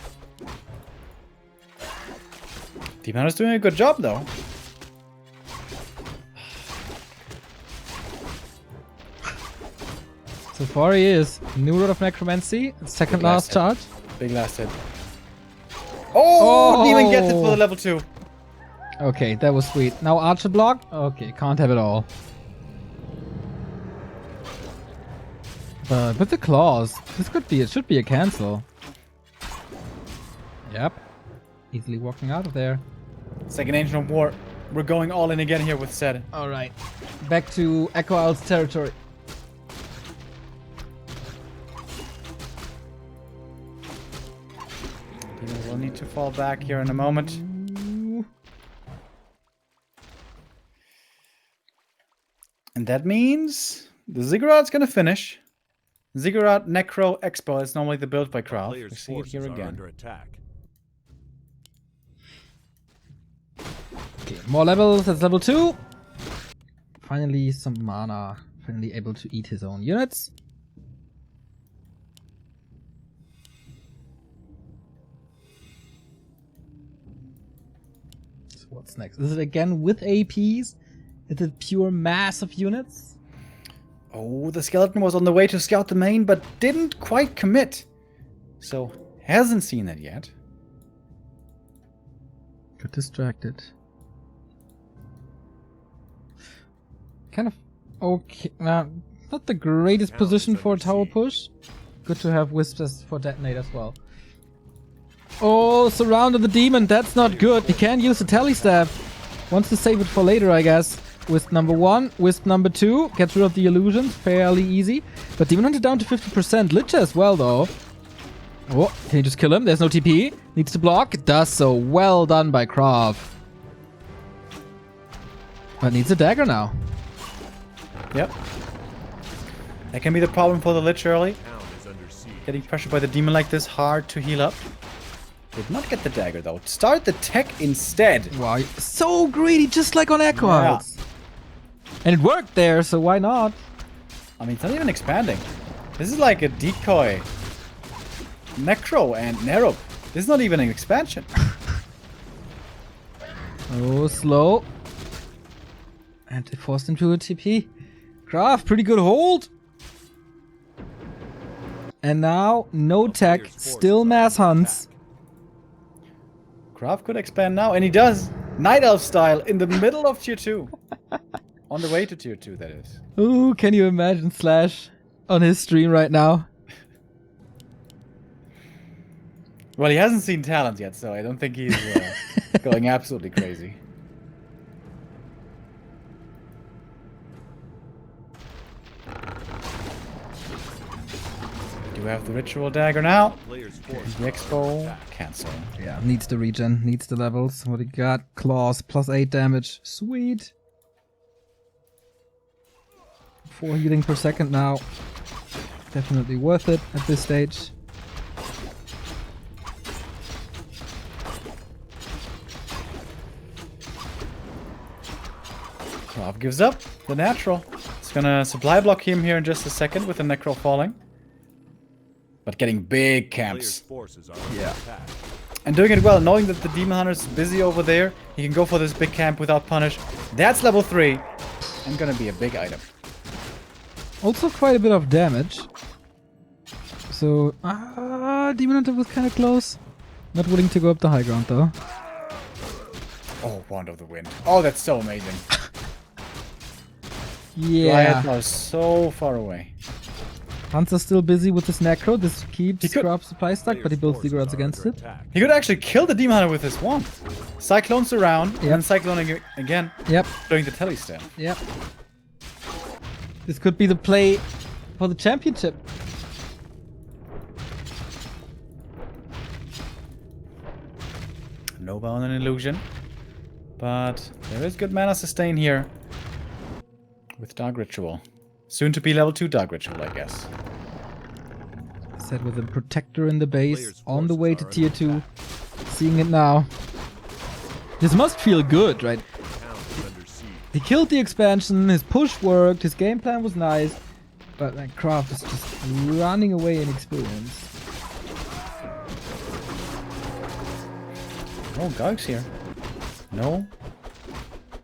Demon is doing a good job, though. So far he is. New Rod of Necromancy. Second last charge. Big last hit. Oh! Demon gets it for the level 2. Okay, that was sweet. Now Archer block? Okay, can't have it all. But with the claws, it should be a cancel. Yep. Easily walking out of there. Second Ancient of War. We're going all in again here with SaiDe. Alright. Back to Echo Isle's territory. Demon will need to fall back here in a moment. And that means the Ziggurat's gonna finish. Ziggurat, Necro, Expo is normally the build by KraV. We Player's see it forces here are again. under attack. Okay, more levels. That's level 2. Finally some mana. Finally able to eat his own units. So what's next? Is it again with APs? Is it pure mass of units? Oh, the skeleton was on the way to scout the main, but didn't quite commit. So, hasn't seen it yet. Got distracted. Kind of okay. Not the greatest position for a tower push. Good to have Wisps for detonate as well. Oh, surrounded the demon. That's not good. He can't use the tally staff. Wants to save it for later, I guess. Wisp number 1, Wisp number 2. Gets rid of the illusions. Fairly easy. But Demon Hunter down to 50%. Lich as well, though. Oh, can you just kill him? There's no TP. Needs to block. Does so. Well done by KraV. But needs a dagger now. Yep. That can be the problem for the Lich early. Town is under siege. Getting pressured by the demon like this, hard to heal up. Did not get the dagger though. Start the tech instead. Wow, so greedy, just like on Echo Hearts. And it worked there, so why not? I mean, it's not even expanding. This is like a decoy. Necro and Nerub. This is not even an expansion. Oh, slow. And it forced him to a TP. KraV, pretty good hold. And now, no tech, still mass hunts. KraV could expand now, and he does. Night Elf style, in the middle of tier 2. On the way to tier 2, that is. Ooh, can you imagine Slash on his stream right now? Well, he hasn't seen talent yet, so I don't think he's going absolutely crazy. Do have the ritual dagger now. Players forced The expo cancel. Yeah, needs the regen, needs the levels. What he got? Claws, +8 damage. Sweet. 4 healing per second now. Definitely worth it at this stage. KraV gives up. The natural. It's gonna supply block him here in just a second with the Necro falling. But getting big Players' camps. forces are under attack. And doing it well, knowing that the Demon Hunter's busy over there. He can go for this big camp without punish. That's level 3. And gonna be a big item. Also quite a bit of damage. So, Demon Hunter was kind of close. Not willing to go up the high ground though. Oh, Wand of the Wind. Oh, that's so amazing. Yeah. Riot are so far away. Hunter's still busy with his Necro. This keeps He could- KraV supply stuck, but he builds Players' Leaguer odds forces against are it. under attack. He could actually kill the Demon Hunter with his wand. Cyclones around, and then cycloning again, Yep, doing the telly staff. yep. This could be the play for the championship. Nova on an illusion. But there is good mana sustain here. With Dark Ritual. Soon to be level 2 Dark Ritual, I guess. Set with a protector in the base, Players' on the forces way are to under tier 2. attack. Seeing it now. This must feel good, right? Town is under siege. He killed the expansion, his push worked, his game plan was nice. But like, KraV is just running away in experience. No Gargs here. No.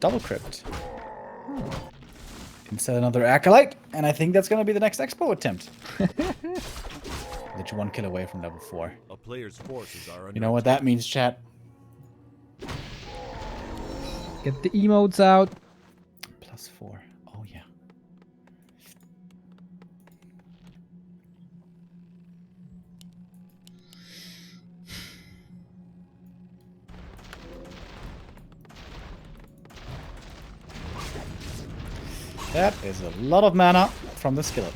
Double crypt. Instead another Acolyte, and I think that's gonna be the next Expo attempt. Literally 1 kill away from level 4. A player's forces are under You know what that means, chat? Get the emotes out. +4. Oh yeah. That is a lot of mana from the skeleton.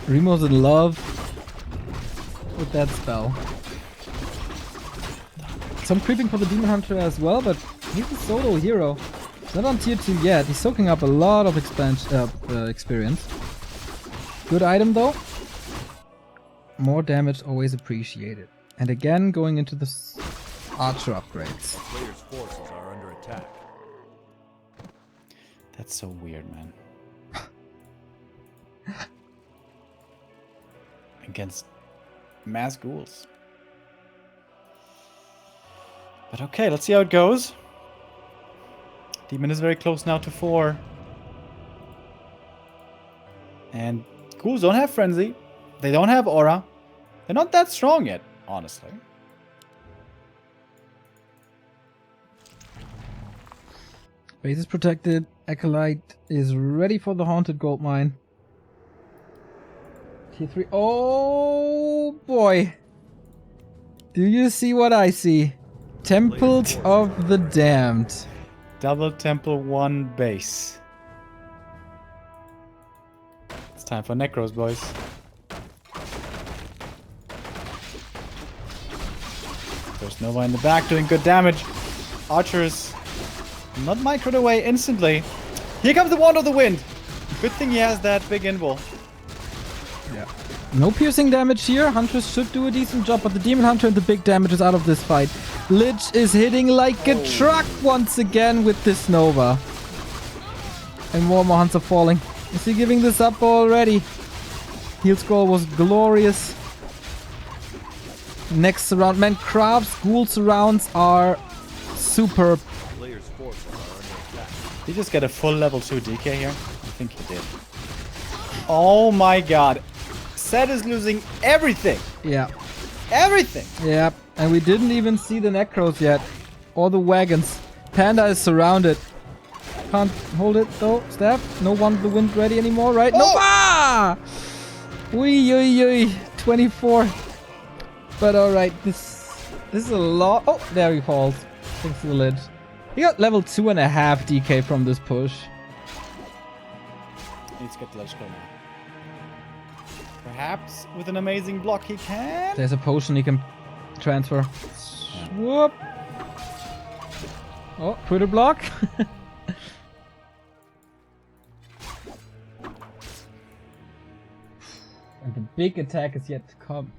Remo's in love with that spell. Some creeping for the Demon Hunter as well, but he's a solo hero. He's not on tier 2 yet. He's soaking up a lot of experience. Good item though. More damage always appreciated. And again going into the archer upgrades. Players' forces are under attack. That's so weird, man. Against mass ghouls. But okay, let's see how it goes. Demon is very close now to 4. And ghouls don't have frenzy. They don't have aura. They're not that strong yet, honestly. Base is protected. Acolyte is ready for the haunted gold mine. Tier 3. Oh boy. Do you see what I see? Temple of the Damned. Double Temple 1 base. It's time for Necros, boys. There's Nova in the back doing good damage. Archers not microed away instantly. Here comes the Wand of the Wind. Good thing he has that big invul. Yeah. No piercing damage here. Huntress should do a decent job, but the Demon Hunter and the big damage is out of this fight. Lich is hitting like a truck once again with this Nova. And more Hunts are falling. Is he giving this up already? Heal scroll was glorious. Next surround. Man, KraV's ghoul surrounds are superb. Player's forces are under attack. Did he just get a full level 2 DK here? I think he did. Oh my god. SaiDe is losing everything. Yeah. Everything. Yeah. And we didn't even see the Necros yet. Or the wagons. Panda is surrounded. Can't hold it though. Staff. No Wand of the Wind ready anymore, right? Oh! No. Ah! Wee, oi, oi. 24. But alright, this is a lot. Oh, there he falls. Thanks to the lid. He got level 2.5 DK from this push. Needs to get the ledge now. Perhaps with an amazing block he can. There's a potion he can transfer. Whoop. Oh, Twitter block. And the big attack is yet to come.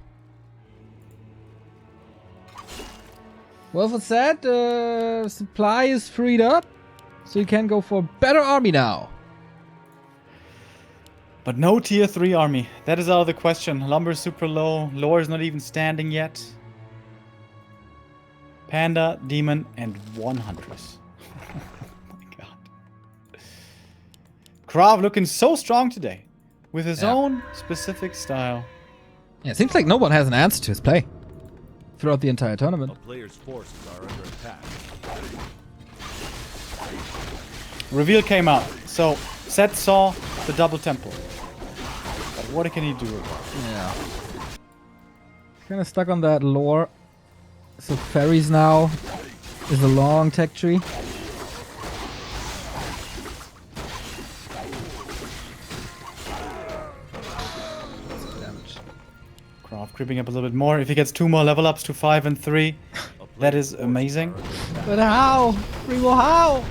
Well, for that, supply is freed up, so you can go for a better army now. But no tier 3 army. That is out of the question. Lumber is super low. Lore is not even standing yet. Panda, Demon, and 1 Huntress. Oh my god. KraV looking so strong today. With his own specific style. Yeah, it seems like no one has an answer to his play throughout the entire tournament. A player's forces are under attack. Reveal came out. So, SaiDe saw the double temple. But what can he do about it? Yeah. Kind of stuck on that lore. So fairies now is a long tech tree. Damage. KraV creeping up a little bit more. If he gets 2 more level ups to 5 and 3, that is amazing. But how? Remo, how?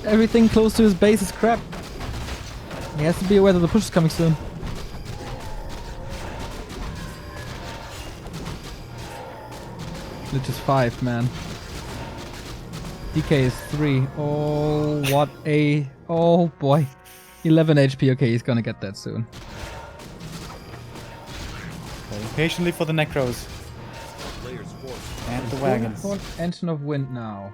Everything close to his base is crap. He has to be aware that the push is coming soon. Lich is 5, man. DK is 3. Oh, what a... Oh, boy. 11 HP. Okay, he's gonna get that soon. Waiting patiently for the Necros. Player's forces. And the wagons. Engine of Wind now.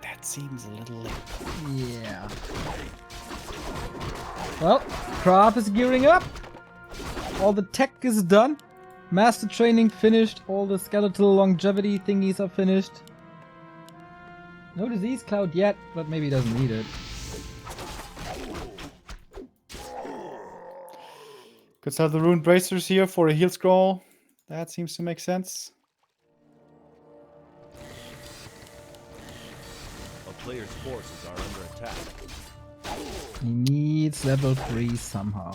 That seems a little late. Yeah. Well, KraV is gearing up. All the tech is done. Master training finished. All the skeletal longevity thingies are finished. No disease cloud yet, but maybe he doesn't need it. Could sell the rune bracers here for a heal scroll. That seems to make sense. A player's forces are under attack. He needs level 3 somehow.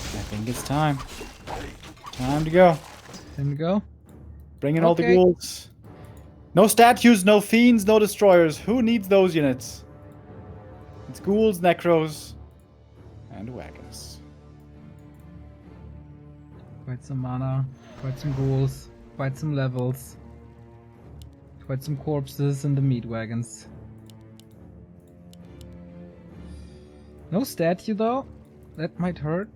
I think it's time. Time to go. Time to go. Bring in all the ghouls. No statues, no fiends, no destroyers. Who needs those units? It's ghouls, necros, and wagons. Quite some mana, quite some ghouls, quite some levels. Quite some corpses in the meat wagons. No statue though. That might hurt.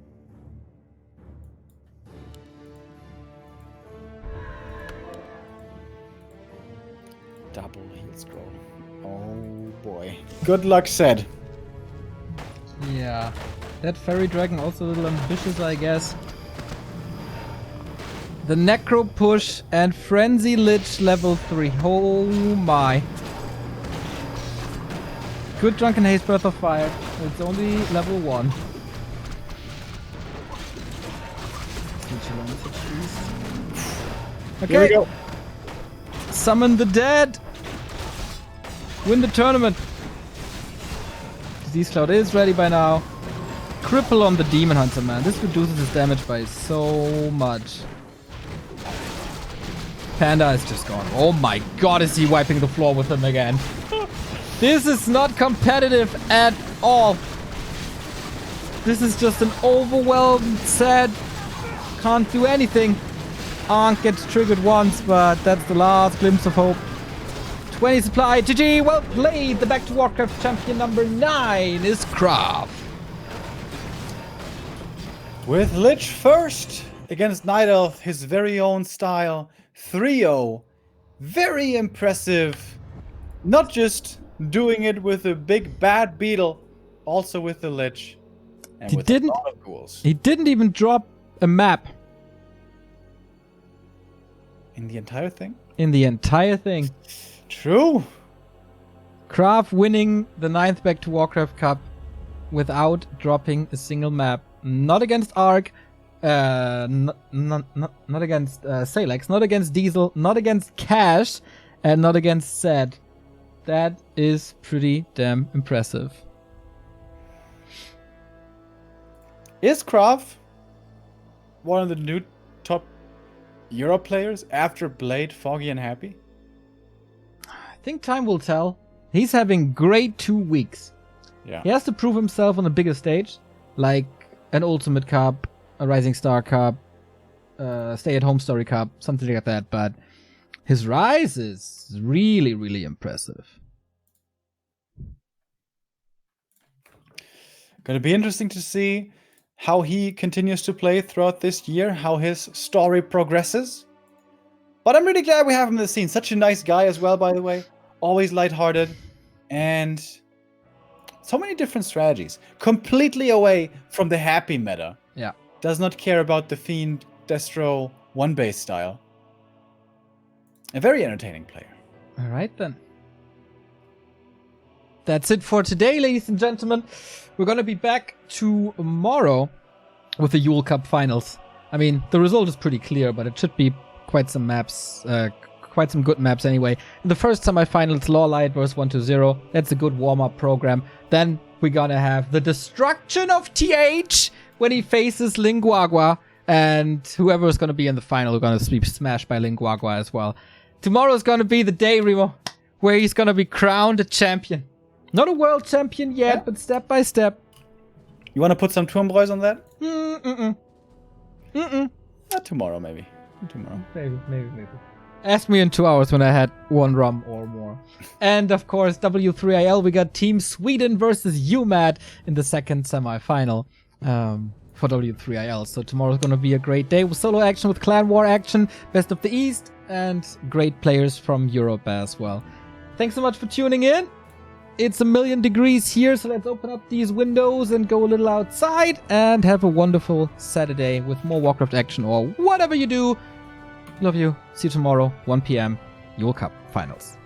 Double heal scroll. Oh boy. Good luck, SaiDe. Yeah. That fairy dragon also a little ambitious, I guess. The Necro push and Frenzy Lich level 3. Oh my. Good Drunken Haze, Breath of Fire. It's only level 1. Okay. Here we go. Summon the dead. Win the tournament. Disease Cloud is ready by now. Cripple on the Demon Hunter, man. This reduces his damage by so much. Panda is just gone. Oh my god, is he wiping the floor with him again? This is not competitive at all. This is just an overwhelmed, sad, can't do anything. Ankh gets triggered once, but that's the last glimpse of hope. 20 supply. GG, well played. The Back2Warcraft champion number 9 is KraV. With Lich first against Night Elf, his very own style. 3-0. Very impressive. Not just doing it with a big bad beetle, also with the Lich. And with a lot of ghouls. He didn't even drop a map. In the entire thing? In the entire thing. True. KraV winning the 9th Back2Warcraft Cup without dropping a single map. Not against Ark, not against Salex, not against Diesel, not against Cash, and not against SaiDe. That is pretty damn impressive. Is KraV one of the new top Euro players after Blade, Foggy, and Happy? I think time will tell. He's having great 2 weeks. Yeah. He has to prove himself on a bigger stage, like an Ultimate Cup, a Rising Star Cup, Stay-at-Home Story Cup, something like that. But his rise is really, really impressive. Going to be interesting to see how he continues to play throughout this year, how his story progresses. But I'm really glad we have him in the scene. Such a nice guy as well, by the way. Always lighthearted. And so many different strategies. Completely away from the happy meta. Yeah. Does not care about the Fiend, Destro, one-base style. A very entertaining player. All right, then. That's it for today, ladies and gentlemen. We're going to be back tomorrow with the Yule Cup finals. I mean, the result is pretty clear, but it should be quite some maps, quite some good maps anyway. In the first semifinals, Lawlight versus 1-0. That's a good warm-up program. Then we're going to have the destruction of TH when he faces Linguagua. And whoever is going to be in the final is going to be smashed by Linguagua as well. Tomorrow is going to be the day, Remo, where he's going to be crowned a champion. Not a world champion yet, but step by step. You want to put some Turmbräus on that? Mm-mm. Tomorrow, maybe. Tomorrow. Maybe. Ask me in 2 hours when I had 1 rum or more. And of course, W3IL, we got Team Sweden versus UMAD in the second semi-final for W3IL. So tomorrow's going to be a great day with solo action, with clan war action, best of the East, and great players from Europe as well. Thanks so much for tuning in. It's 1,000,000 degrees here, so let's open up these windows and go a little outside and have a wonderful Saturday with more Warcraft action or whatever you do. Love you. See you tomorrow, 1 p.m. Yule Cup Finals.